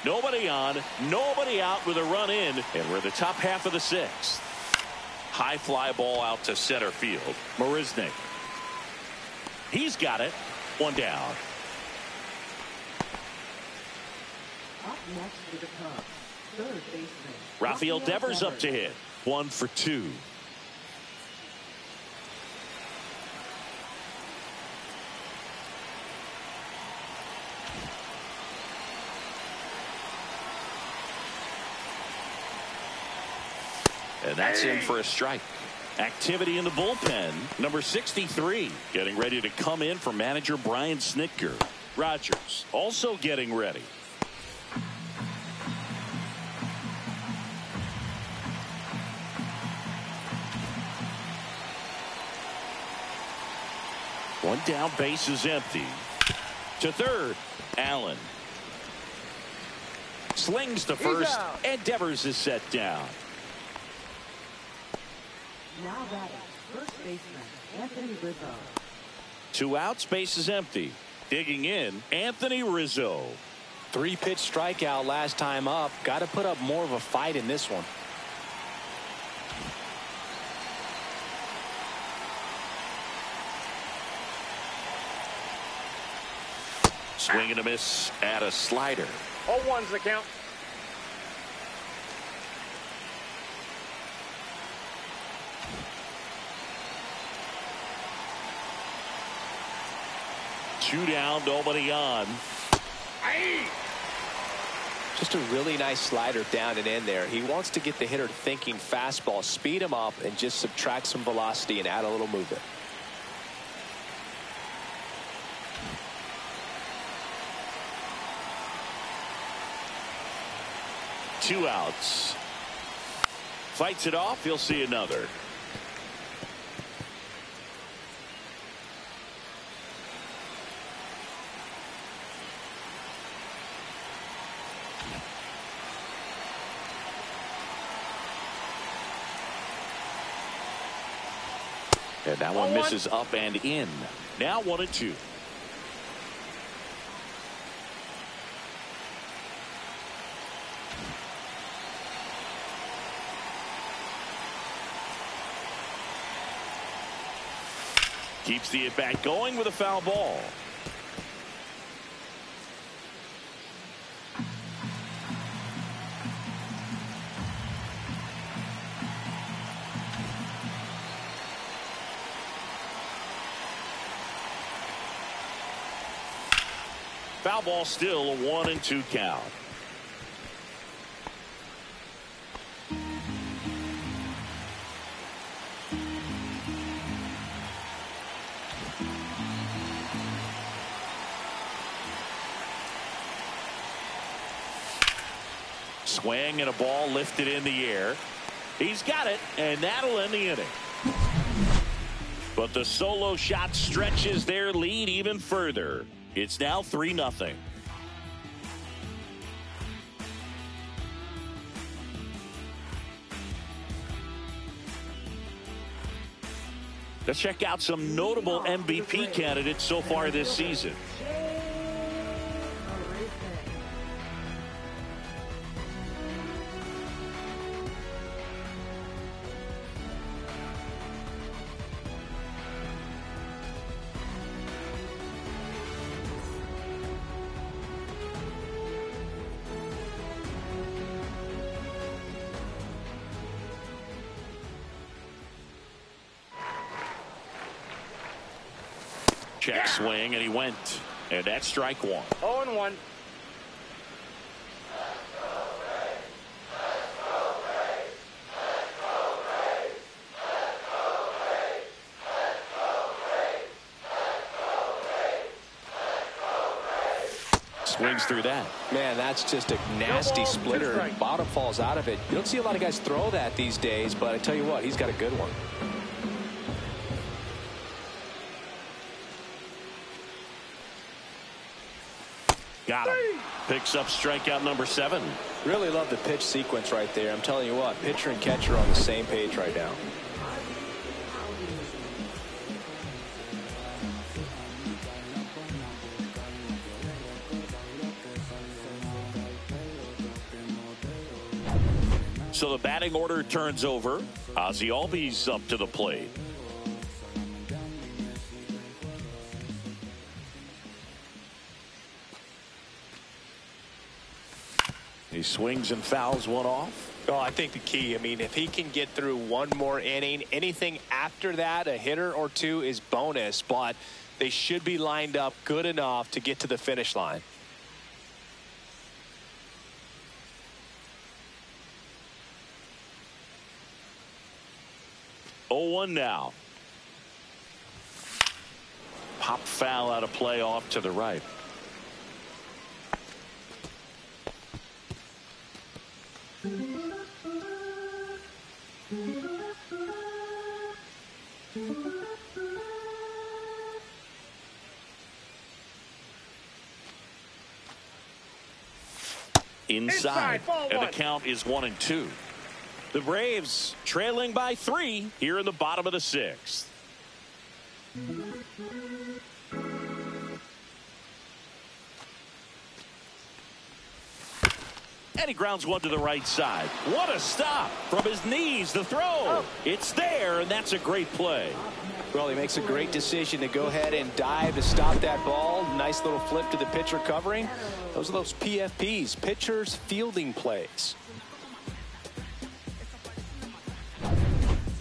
[SPEAKER 2] Nobody on, nobody out with a run in, and we're in the top half of the 6th. High fly ball out to center field. Marisnik. He's got it. 1 down.
[SPEAKER 1] Up next for the Cubs, third baseman
[SPEAKER 2] Rafael Devers up to hit. 1 for 2. And that's in for a strike. Activity in the bullpen. Number 63 getting ready to come in for manager Brian Snitker. Rogers also getting ready. One down, base is empty. To third, Allen. Slings to first, and Devers is set down.
[SPEAKER 1] Now batting, first baseman, Anthony Rizzo.
[SPEAKER 2] 2 outs, base is empty. Digging in, Anthony Rizzo.
[SPEAKER 3] 3-pitch strikeout last time up. Got to put up more of a fight in this one.
[SPEAKER 2] Swing and a miss at a slider.
[SPEAKER 4] 0-1's the count.
[SPEAKER 2] Two down, nobody on.
[SPEAKER 3] Just a really nice slider down and in there. He wants to get the hitter thinking fastball, speed him up, and just subtract some velocity and add a little movement.
[SPEAKER 2] Two outs. Fights it off. He'll see another. And that one misses up and in. Now 1-2. Keeps the at-bat going with a foul ball. Foul ball, still a 1-2 count. Swing and a ball lifted in the air. He's got it, and that'll end the inning. But the solo shot stretches their lead even further. It's now 3-0. Let's check out some notable MVP candidates so far this season. Check swing, and he went. And that's strike one.
[SPEAKER 4] 0-1.
[SPEAKER 2] Swings through that.
[SPEAKER 3] Man, that's just a nasty splitter. Bottom falls out of it. You don't see a lot of guys throw that these days, but I tell you what, he's got a good one.
[SPEAKER 2] Got him. Picks up strikeout number 7.
[SPEAKER 3] Really love the pitch sequence right there. I'm telling you what, pitcher and catcher are on the same page right now.
[SPEAKER 2] So the batting order turns over. Ozzie Albies up to the plate. He swings and fouls one off.
[SPEAKER 3] Oh, I think the key, if he can get through one more inning, anything after that, a hitter or two is bonus, but they should be lined up good enough to get to the finish line.
[SPEAKER 2] 0-1 now. Pop foul out of play off to the right. Inside, and the count is 1-2. The Braves trailing by 3 here in the bottom of the 6th. And he grounds one to the right side. What a stop from his knees. The throw. It's there, and that's a great play.
[SPEAKER 3] Well, he makes a great decision to go ahead and dive to stop that ball. Nice little flip to the pitcher covering. Those are those PFPs, pitchers fielding plays.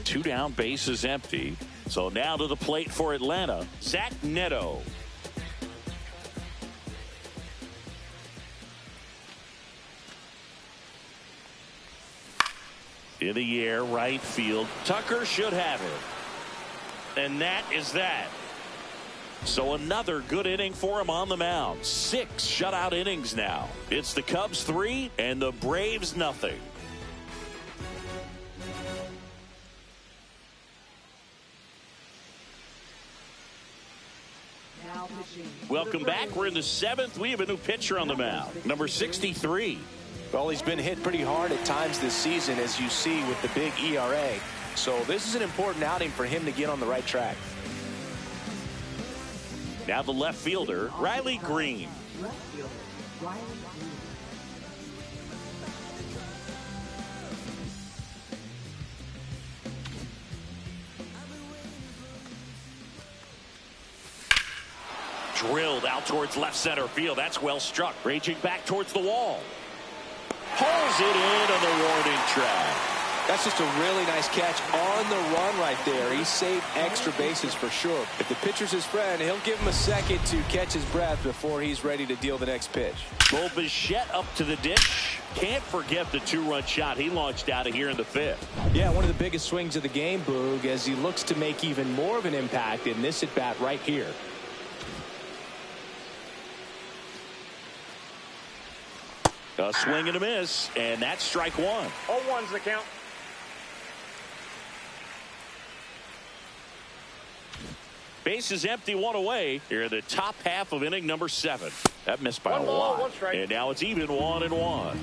[SPEAKER 2] 2 down, bases empty. So now to the plate for Atlanta, Zach Neto. In the air, right field. Tucker should have it. And that is that. So another good inning for him on the mound. 6 shutout innings now. It's the Cubs 3 and the Braves nothing. Welcome back. We're in the 7th. We have a new pitcher on the mound, number 63.
[SPEAKER 3] Well, he's been hit pretty hard at times this season, as you see with the big ERA. So this is an important outing for him to get on the right track.
[SPEAKER 2] Now the left fielder, Riley Green. Drilled out towards left center field. That's well struck. Raging back towards the wall. Pulls it in on the warning track.
[SPEAKER 3] That's just a really nice catch on the run right there. He saved extra bases for sure. If the pitcher's his friend, he'll give him a second to catch his breath before he's ready to deal the next pitch.
[SPEAKER 2] Well, Bichette up to the ditch. Can't forget the 2-run shot he launched out of here in the 5th.
[SPEAKER 3] Yeah, one of the biggest swings of the game, Boog, as he looks to make even more of an impact in this at-bat right here.
[SPEAKER 2] A swing and a miss, and that's strike 1.
[SPEAKER 4] 0-1's the count.
[SPEAKER 2] Bases empty, 1 away. Here in the top half of inning number 7. That missed by a lot.
[SPEAKER 4] 1 strike.
[SPEAKER 2] And now it's even 1-1.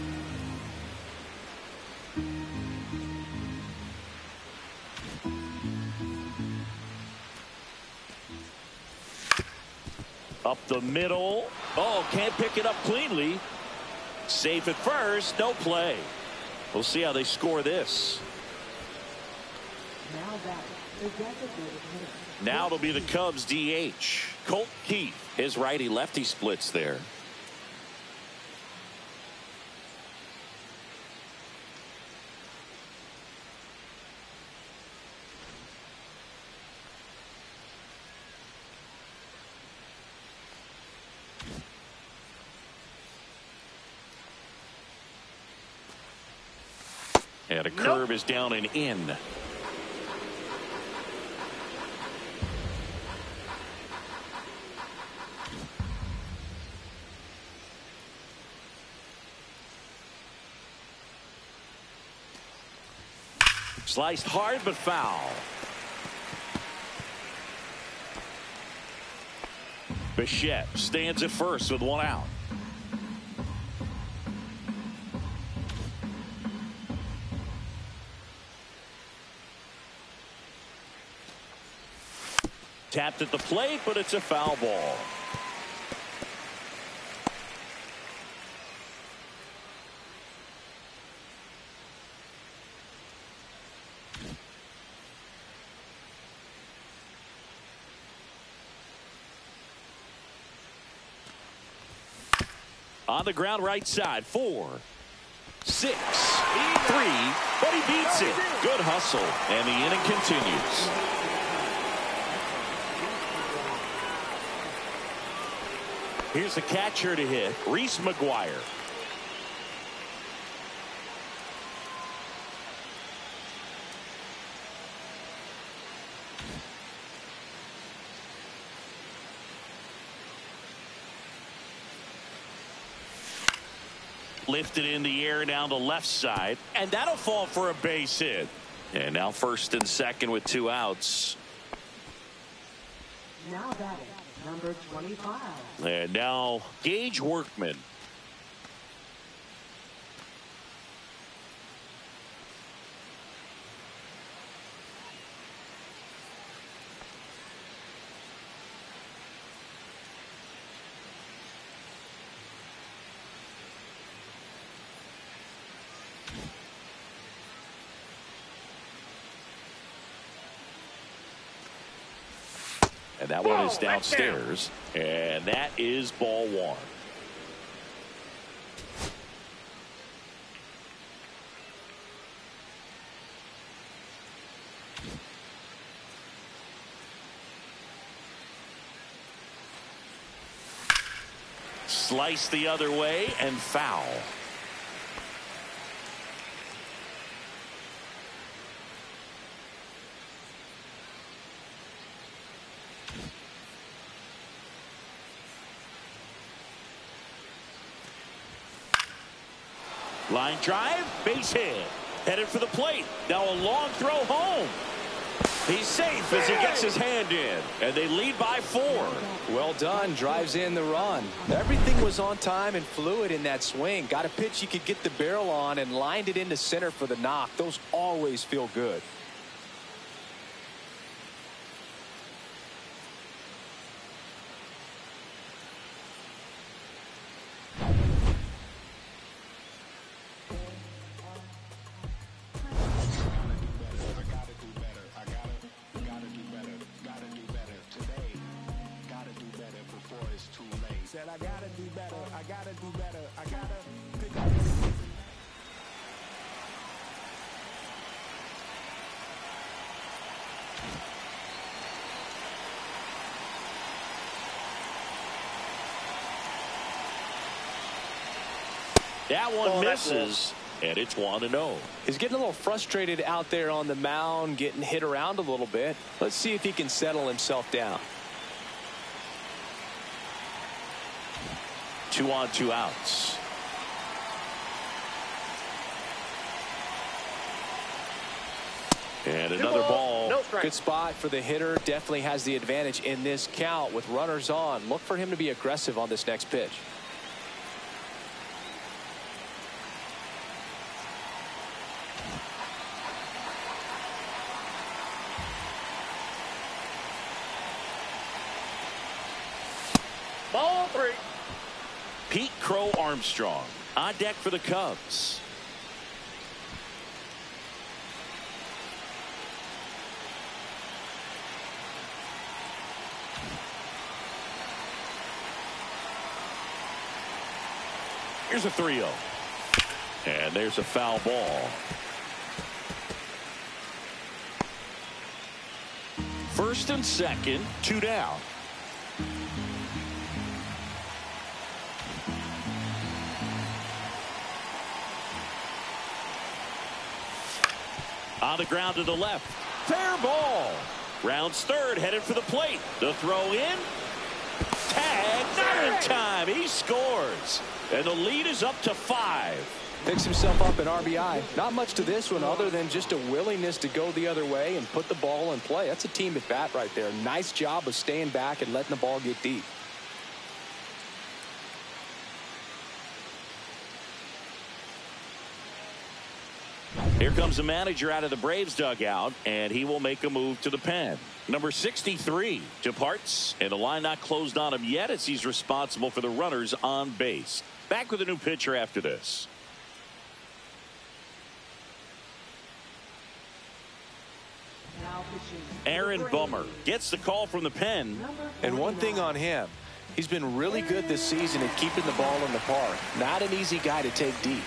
[SPEAKER 2] Up the middle. Oh, can't pick it up cleanly. Safe at first, no play. We'll see how they score this. Now it'll be the Cubs DH. Colt Keith, his righty-lefty splits there. And a curve is down and in. Sliced hard but foul. Bichette stands at first with 1 out. Tapped at the plate, but it's a foul ball. On the ground right side, 4. 6, 3, but he beats it. Good hustle, and the inning continues. Here's the catcher to hit, Reese McGuire. Lifted in the air down the left side, and that'll fall for a base hit. And now first and second with 2 outs.
[SPEAKER 1] Now batting, number 25.
[SPEAKER 2] And now Gage Workman. And that one is downstairs, and that is ball 1. Slice the other way and foul. Line drive, base hit. Headed for the plate. Now a long throw home. He's safe as he gets his hand in. And they lead by 4.
[SPEAKER 3] Well done. Drives in the run. Everything was on time and fluid in that swing. Got a pitch you could get the barrel on and lined it into center for the knock. Those always feel good.
[SPEAKER 5] Said I gotta do better, I gotta do better, I gotta pick up.
[SPEAKER 2] That one misses, and it's 1-0.
[SPEAKER 3] He's getting a little frustrated out there on the mound, getting hit around a little bit. Let's see if he can settle himself down.
[SPEAKER 2] 2 on, 2 outs. And another ball.
[SPEAKER 4] No strike.
[SPEAKER 3] Good spot for the hitter. Definitely has the advantage in this count with runners on. Look for him to be aggressive on this next pitch.
[SPEAKER 4] Ball 3.
[SPEAKER 2] Pete Crow Armstrong on deck for the Cubs. Here's a 3-0. And there's a foul ball. First and second, 2 down. On the ground to the left. Fair ball. Rounds third, headed for the plate. The throw in. Tag, not in time. He scores. And the lead is up to 5.
[SPEAKER 3] Picks himself up an RBI. Not much to this one other than just a willingness to go the other way and put the ball in play. That's a team at bat right there. Nice job of staying back and letting the ball get deep.
[SPEAKER 2] Here comes the manager out of the Braves dugout, and he will make a move to the pen. Number 63 departs, and the line not closed on him yet as he's responsible for the runners on base. Back with a new pitcher after this. Aaron Bummer gets the call from the pen.
[SPEAKER 3] And one thing on him, he's been really good this season at keeping the ball in the park. Not an easy guy to take deep.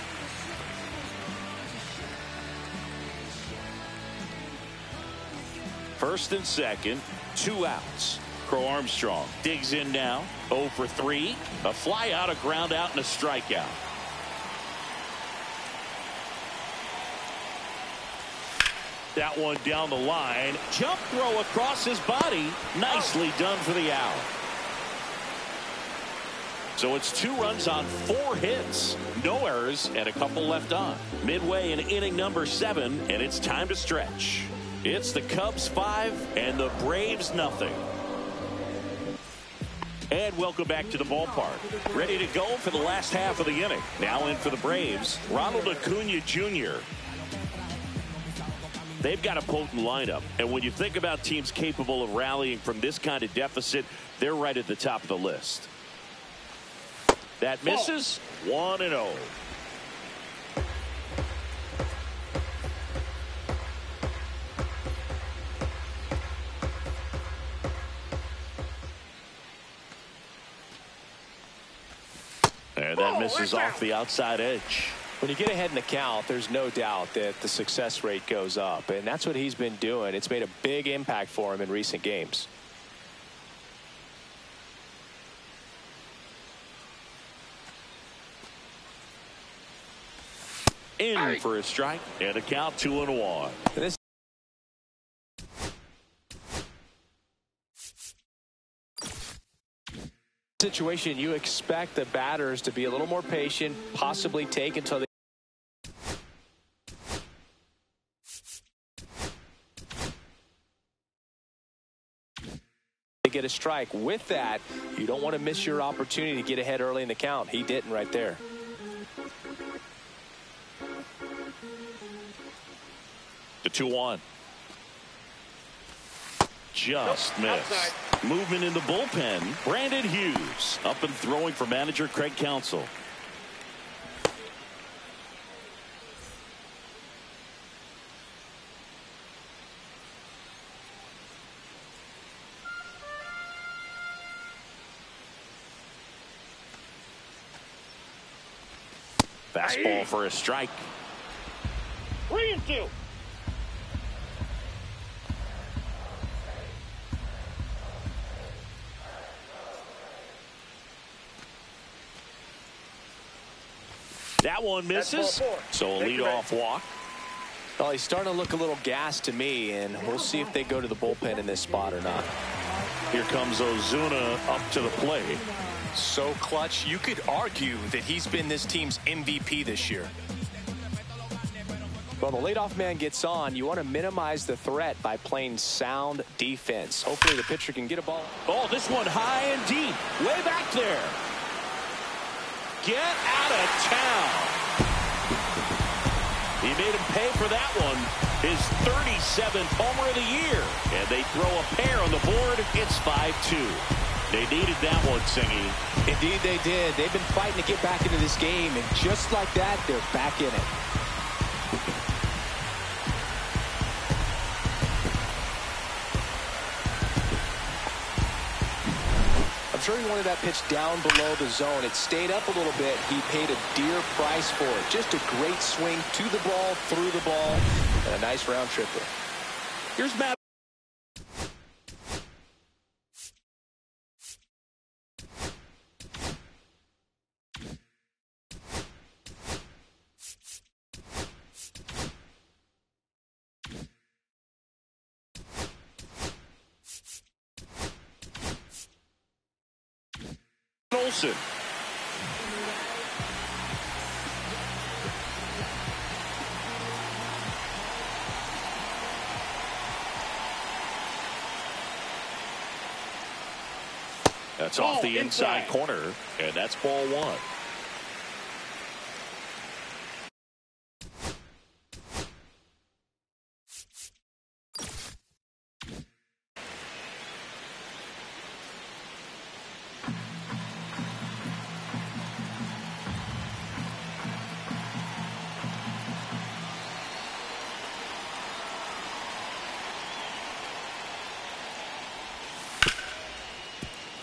[SPEAKER 2] First and second, 2 outs. Crow Armstrong digs in now. 0 for 3. A fly out, a ground out, and a strikeout. That one down the line. Jump throw across his body. Nicely done for the out. So it's 2 runs on 4 hits. No errors and a couple left on. Midway in inning number 7, and it's time to stretch. It's the Cubs 5 and the Braves nothing. And welcome back to the ballpark. Ready to go for the last half of the inning. Now in for the Braves, Ronald Acuna Jr. They've got a potent lineup, and when you think about teams capable of rallying from this kind of deficit, they're right at the top of the list. That misses. 1-0. And that misses off the outside edge.
[SPEAKER 3] When you get ahead in the count, there's no doubt that the success rate goes up, and that's what he's been doing. It's made a big impact for him in recent games.
[SPEAKER 2] In for a strike, and a count 2-1.
[SPEAKER 3] This situation, you expect the batters to be a little more patient, possibly take until they get a strike. With that, you don't want to miss your opportunity to get ahead early in the count. He didn't right there.
[SPEAKER 2] The 2-1. Just missed. Movement in the bullpen. Brandon Hughes up and throwing for manager Craig Counsell. Fastball for a strike.
[SPEAKER 4] 3-2.
[SPEAKER 2] That one misses. So a leadoff walk.
[SPEAKER 3] Well, he's starting to look a little gassed to me, and we'll see if they go to the bullpen in this spot or not.
[SPEAKER 2] Here comes Ozuna up to the plate.
[SPEAKER 3] So clutch, you could argue that he's been this team's MVP this year. Well, the leadoff man gets on. You want to minimize the threat by playing sound defense. Hopefully the pitcher can get a ball.
[SPEAKER 2] Oh, this one high and deep. Way back there. Get out of town. He made him pay for that one. His 37th homer of the year. And they throw a pair on the board. It's 5-2. They needed that one, Singy.
[SPEAKER 3] Indeed they did. They've been fighting to get back into this game, and just like that, they're back in it. I'm sure he wanted that pitch down below the zone. It stayed up a little bit. He paid a dear price for it. Just a great swing to the ball, through the ball, and a nice round tripper.
[SPEAKER 2] Here's Matt. Olsen. That's off the inside corner, and that's ball 1.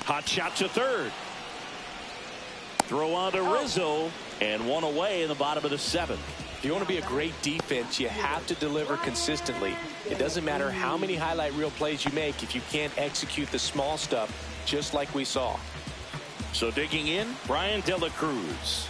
[SPEAKER 2] Hot shot to third. Throw on to Rizzo, and one away in the bottom of the 7th.
[SPEAKER 3] If you want to be a great defense, you have to deliver consistently. It doesn't matter how many highlight reel plays you make if you can't execute the small stuff, just like we saw.
[SPEAKER 2] So digging in, Brian De La Cruz.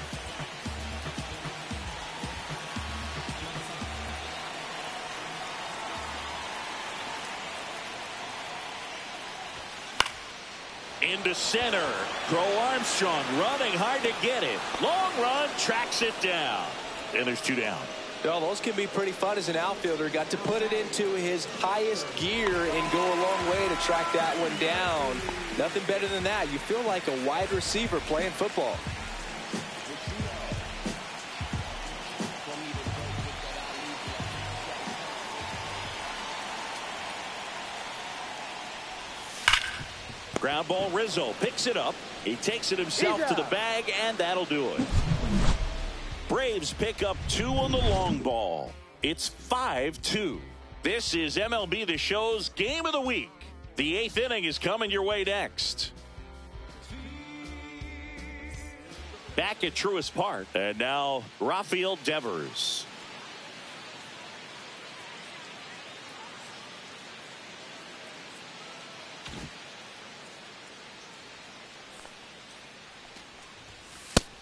[SPEAKER 2] Into center. Crow Armstrong running hard to get it. Long run, tracks it down. And there's 2 down.
[SPEAKER 3] Well, those can be pretty fun as an outfielder. Got to put it into his highest gear and go a long way to track that one down. Nothing better than that. You feel like a wide receiver playing football.
[SPEAKER 2] Ground ball, Rizzo picks it up. He takes it himself to the bag, and that'll do it. Braves pick up 2 on the long ball. It's 5-2. This is MLB The Show's Game of the Week. The 8th inning is coming your way next. Back at Truist Park, and now Rafael Devers.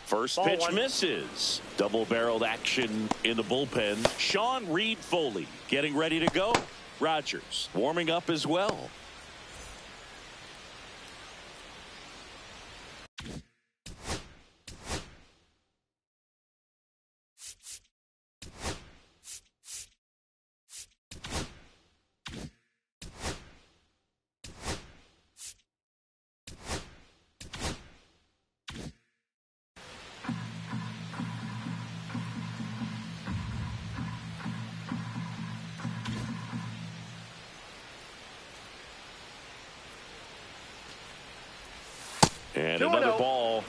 [SPEAKER 2] First pitch misses. Double-barreled action in the bullpen. Sean Reed Foley getting ready to go. Rogers warming up as well. And another ball.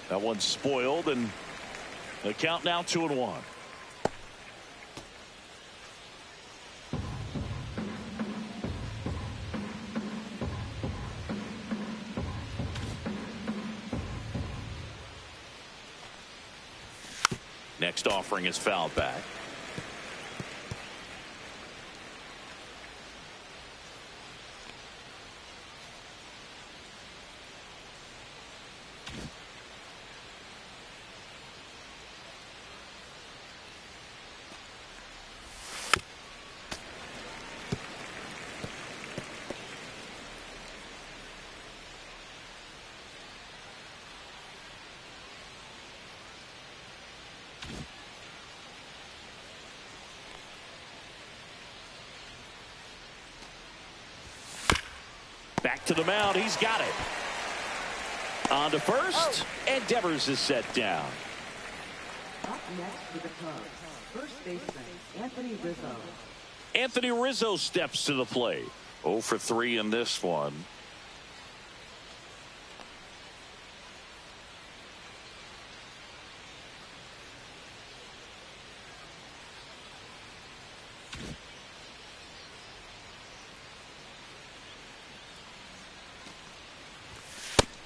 [SPEAKER 2] That one's spoiled, and the count now 2-1. Next offering is fouled back. Back to the mound. He's got it. On to first, and Devers is set down.
[SPEAKER 1] Up next to the Cubs, first baseman Anthony Rizzo.
[SPEAKER 2] Anthony Rizzo steps to the plate. 0 for 3 in this one.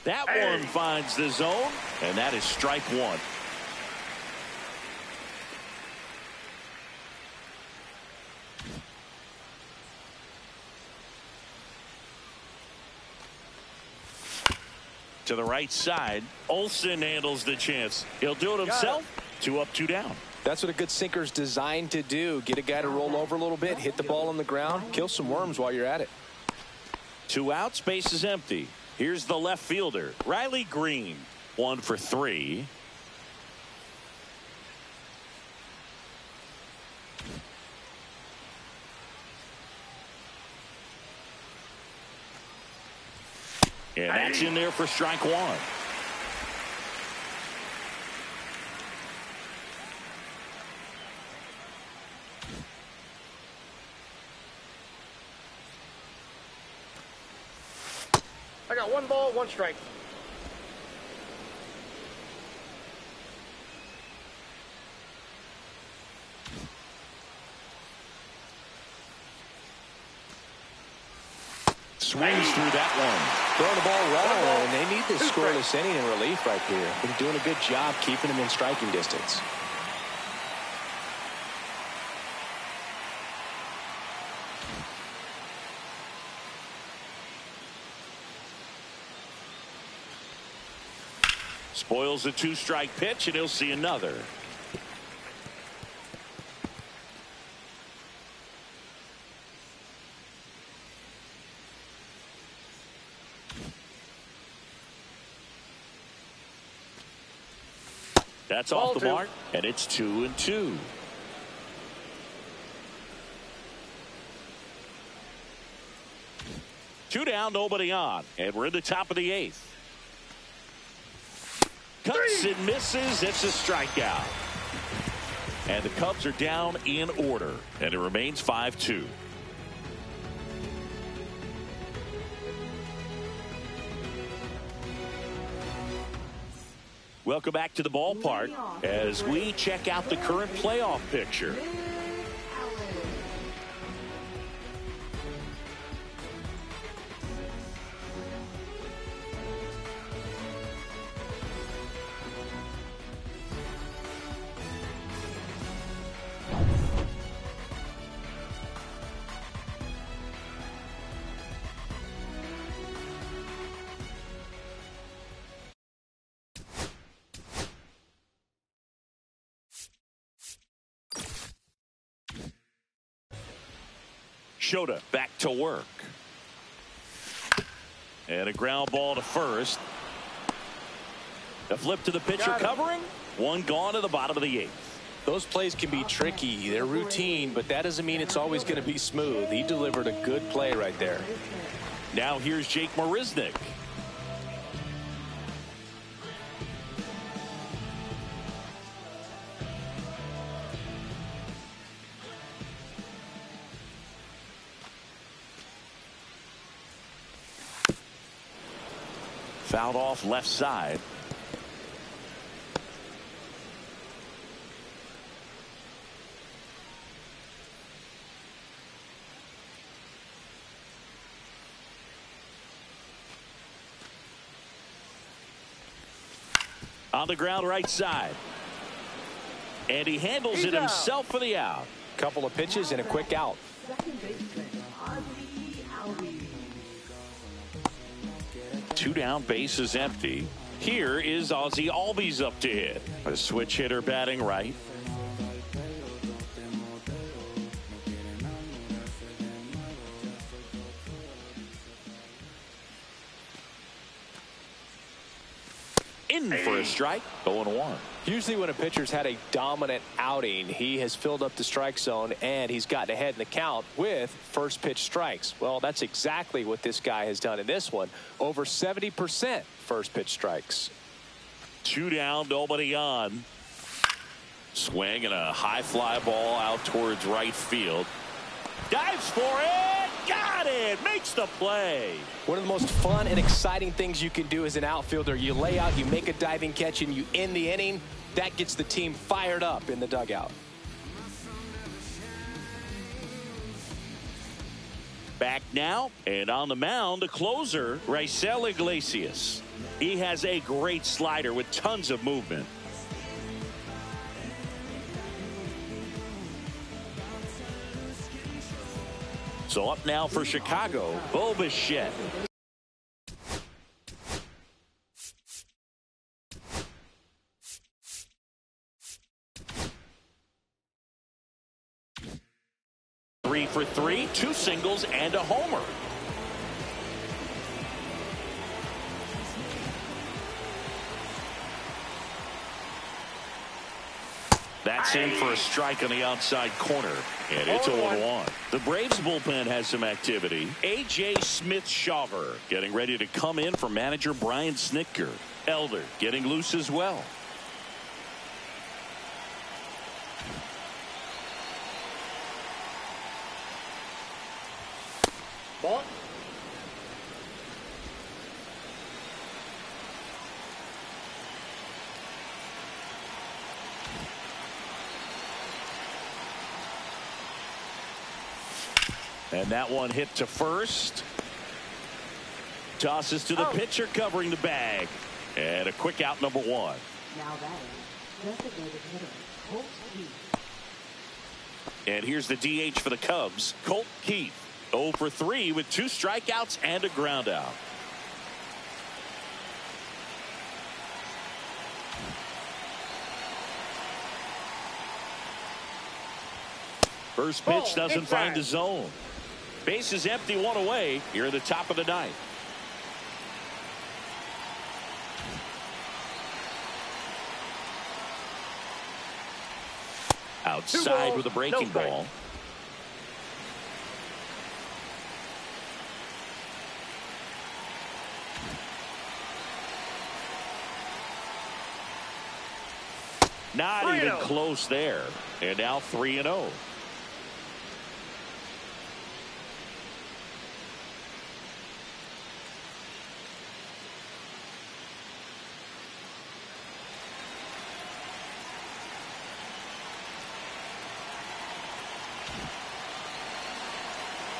[SPEAKER 2] That one finds the zone, and that is strike 1. To the right side, Olsen handles the chance. He'll do it himself. 2 up, 2 down.
[SPEAKER 3] That's what a good sinker's designed to do. Get a guy to roll over a little bit, hit the ball on the ground, kill some worms while you're at it.
[SPEAKER 2] 2 outs, base is empty. Here's the left fielder, Riley Green. 1 for 3. And that's in there for strike 1.
[SPEAKER 4] I got 1 ball, 1 strike.
[SPEAKER 2] Swings through that one.
[SPEAKER 3] Throwing the ball well, and they need this scoreless inning in relief right here. Been doing a good job keeping them in striking distance.
[SPEAKER 2] Spoils a 2-strike pitch, and he'll see another. That's off the mark, and it's 2-2. Two down, nobody on, and we're in the top of the 8th. Cuts and misses. It's a strikeout. And the Cubs are down in order, and it remains 5-2. Welcome back to the ballpark as we check out the current playoff picture. Shota back to work. And a ground ball to first. A flip to the pitcher covering. One gone to the bottom of the 8th.
[SPEAKER 3] Those plays can be tricky. They're routine, but that doesn't mean it's always going to be smooth. He delivered a good play right there.
[SPEAKER 2] Now here's Jake Marisnick. Fouled off left side. On the ground right side. And he handles it himself for the out.
[SPEAKER 3] Couple of pitches and a quick out.
[SPEAKER 2] Two down, base is empty. Here is Ozzie Albies up to hit. A switch hitter batting right. In for a strike. 0-1.
[SPEAKER 3] Usually when a pitcher's had a dominant outing, he has filled up the strike zone and he's gotten ahead in the count with first pitch strikes. Well, that's exactly what this guy has done in this one. Over 70% first pitch strikes.
[SPEAKER 2] Two down, nobody on. Swing and a high fly ball out towards right field. Dives for it. Got it. Makes the play.
[SPEAKER 3] One of the most fun and exciting things you can do as an outfielder. You lay out, you make a diving catch, and you end the inning. That gets the team fired up in the dugout.
[SPEAKER 2] Back now, and on the mound, the closer, Raisel Iglesias. He has a great slider with tons of movement. So up now for Chicago, Bo Bichette. Three for three, 2 singles and a homer. That's in for a strike on the outside corner, and it's 0-1. The Braves bullpen has some activity. A.J. Smith-Shawver getting ready to come in for manager Brian Snitker. Elder getting loose as well.
[SPEAKER 4] Ball.
[SPEAKER 2] And that one hit to first. Tosses to the pitcher covering the bag. And a quick out, number one.
[SPEAKER 1] Now that is designated hitter, Colt Keith.
[SPEAKER 2] And here's the DH for the Cubs, Colt Keith. 0 for 3 with 2 strikeouts and a ground out. First pitch doesn't find the zone. Base is empty, 1 away. You're in the top of the ninth. Outside with a breaking ball. Not even close there. And now 3-0.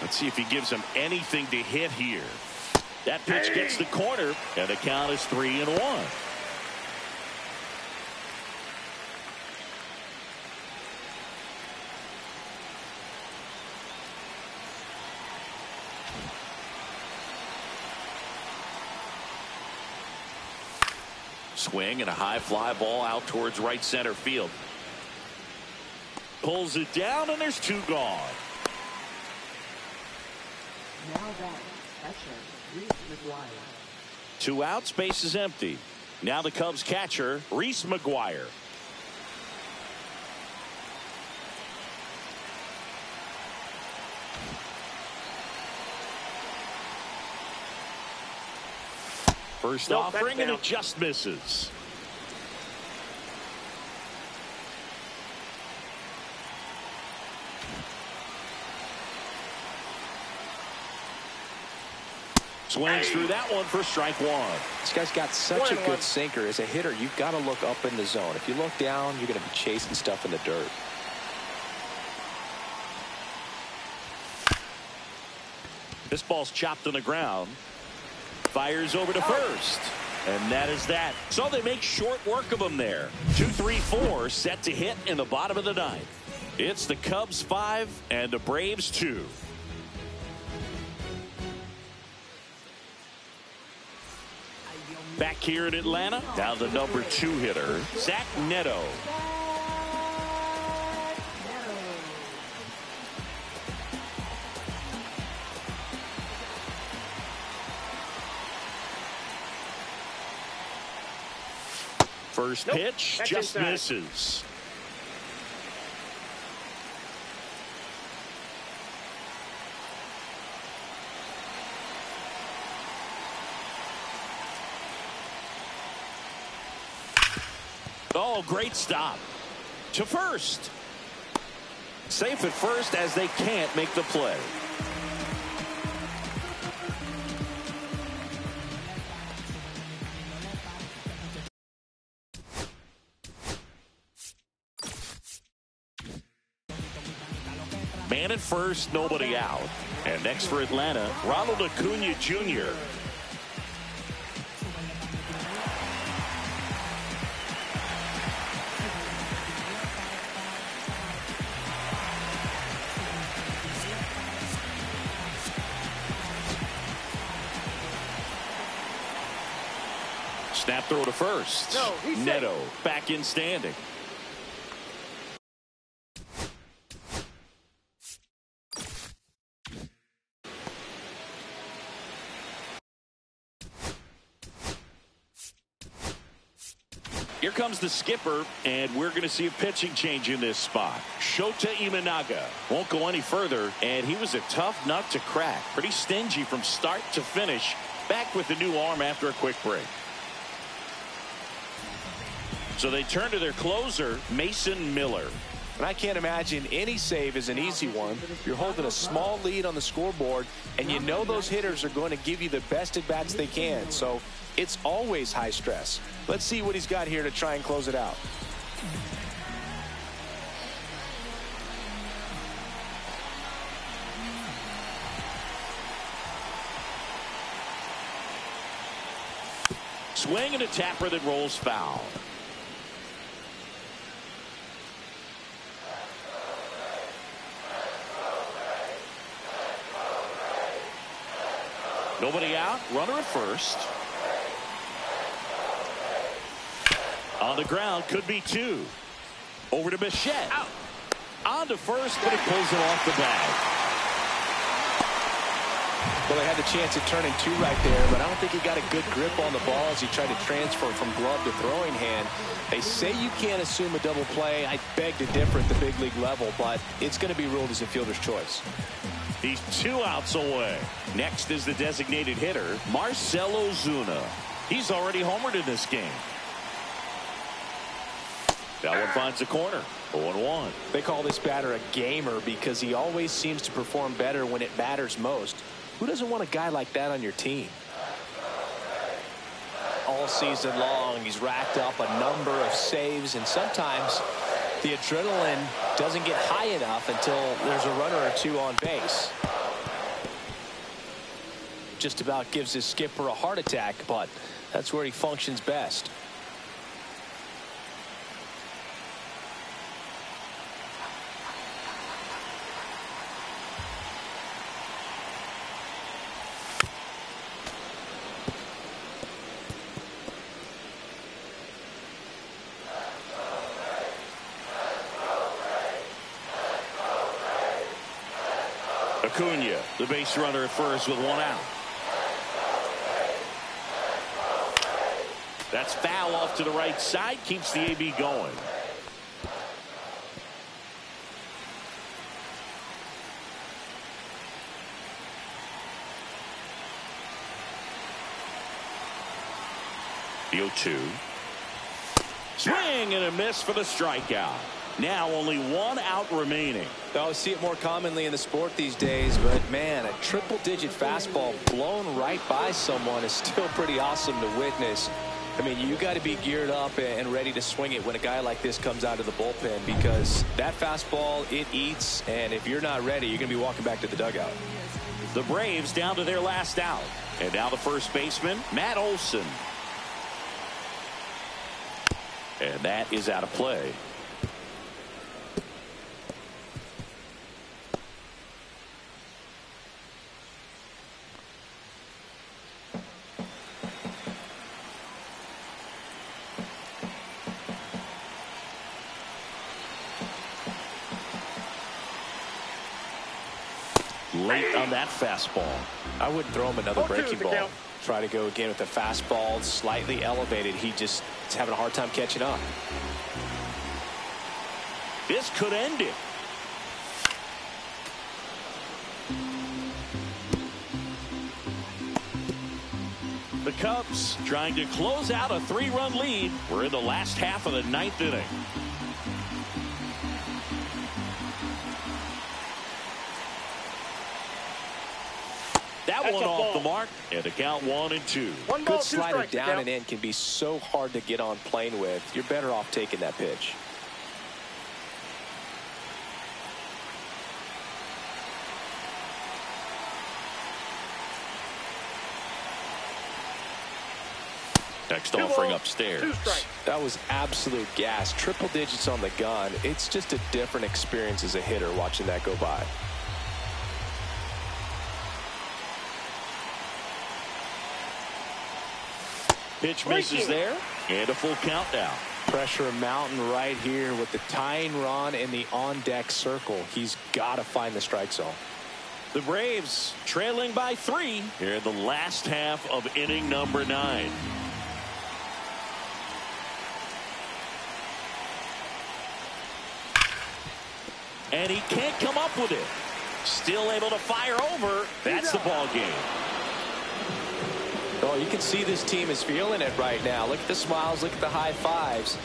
[SPEAKER 2] Let's see if he gives him anything to hit here. That pitch gets the corner, and the count is 3-1. Swing and a high fly ball out towards right center field. Pulls it down, and there's 2 gone.
[SPEAKER 1] Now that catcher, Reese McGuire.
[SPEAKER 2] 2 outs, base is empty. Now the Cubs catcher, Reese McGuire. First offering, and it just misses. Swings through that one for strike 1.
[SPEAKER 3] This guy's got such a good sinker. As a hitter, you've got to look up in the zone. If you look down, you're going to be chasing stuff in the dirt.
[SPEAKER 2] This ball's chopped on the ground. Fires over to first. And that is that. So they make short work of him there. 2-3-4 set to hit in the bottom of the ninth. It's the Cubs 5 and the Braves 2. Back here in Atlanta, now the number 2 hitter, Zach Neto. First pitch just misses. Oh, great stop. To first. Safe at first as they can't make the play. Man at first, nobody out. And next for Atlanta, Ronald Acuna Jr. Snap throw to first. Neto back in standing. Here comes the skipper, and we're going to see a pitching change in this spot. Shota Imanaga won't go any further, and he was a tough nut to crack. Pretty stingy from start to finish. Back with the new arm after a quick break. So they turn to their closer, Mason Miller.
[SPEAKER 3] And I can't imagine any save is an easy one. You're holding a small lead on the scoreboard, and you know those hitters are going to give you the best at-bats they can. So it's always high stress. Let's see what he's got here to try and close it out.
[SPEAKER 2] Swing and a tapper that rolls foul. Nobody out. Runner at first. On the ground, could be two. Over to Bichette. Out. On to first, but he pulls it off the bag.
[SPEAKER 3] Well, they had the chance of turning two right there, but I don't think he got a good grip on the ball as he tried to transfer from glove to throwing hand. They say you can't assume a double play. I beg to differ at the big league level, but it's going to be ruled as a fielder's choice.
[SPEAKER 2] He's 2 outs away. Next is the designated hitter, Marcell Ozuna. He's already homered in this game. That one finds the corner. 0-1.
[SPEAKER 3] They call this batter a gamer because he always seems to perform better when it matters most. Who doesn't want a guy like that on your team? All season long, he's racked up a number of saves, and sometimes the adrenaline doesn't get high enough until there's a runner or two on base. Just about gives his skipper a heart attack, but that's where he functions best.
[SPEAKER 2] Acuna, the base runner at first with 1 out. That's foul off to the right side, keeps the AB going. The 0-2. Swing and a miss for the strikeout. Now only 1 out remaining.
[SPEAKER 3] I see it more commonly in the sport these days, but man, a triple-digit fastball blown right by someone is still pretty awesome to witness. I mean, you got to be geared up and ready to swing it when a guy like this comes out of the bullpen, because that fastball, it eats, and if you're not ready, you're going to be walking back to the dugout.
[SPEAKER 2] The Braves down to their last out. And now the first baseman, Matt Olson. And that is out of play. Late on that fastball.
[SPEAKER 3] I wouldn't throw him another breaking ball. Try to go again with the fastball slightly elevated. He just is having a hard time catching up.
[SPEAKER 2] This could end it. The Cubs trying to close out a 3-run lead. We're in the last half of the 9th inning. That one off the mark, and the count 1-2.
[SPEAKER 3] Good slider down and in can be so hard to get on plane with. You're better off taking that pitch.
[SPEAKER 2] Next offering upstairs.
[SPEAKER 3] That was absolute gas. Triple digits on the gun. It's just a different experience as a hitter watching that go by.
[SPEAKER 2] Pitch misses there, and a full count now.
[SPEAKER 3] Pressure mountain right here with the tying run in the on-deck circle. He's got to find the strike zone.
[SPEAKER 2] The Braves trailing by 3 here in the last half of inning number 9. And he can't come up with it. Still able to fire over. That's the ball game.
[SPEAKER 3] Oh, you can see this team is feeling it right now. Look at the smiles. Look at the high fives.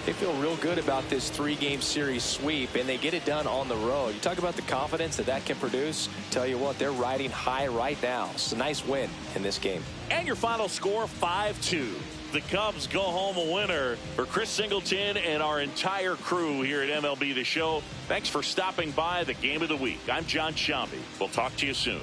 [SPEAKER 3] They feel real good about this 3-game series sweep, and they get it done on the road. You talk about the confidence that can produce. Tell you what, they're riding high right now. It's a nice win in this game.
[SPEAKER 2] And your final score, 5-2. The Cubs go home a winner. For Chris Singleton and our entire crew here at MLB The Show, thanks for stopping by the Game of the Week. I'm John Shambi. We'll talk to you soon.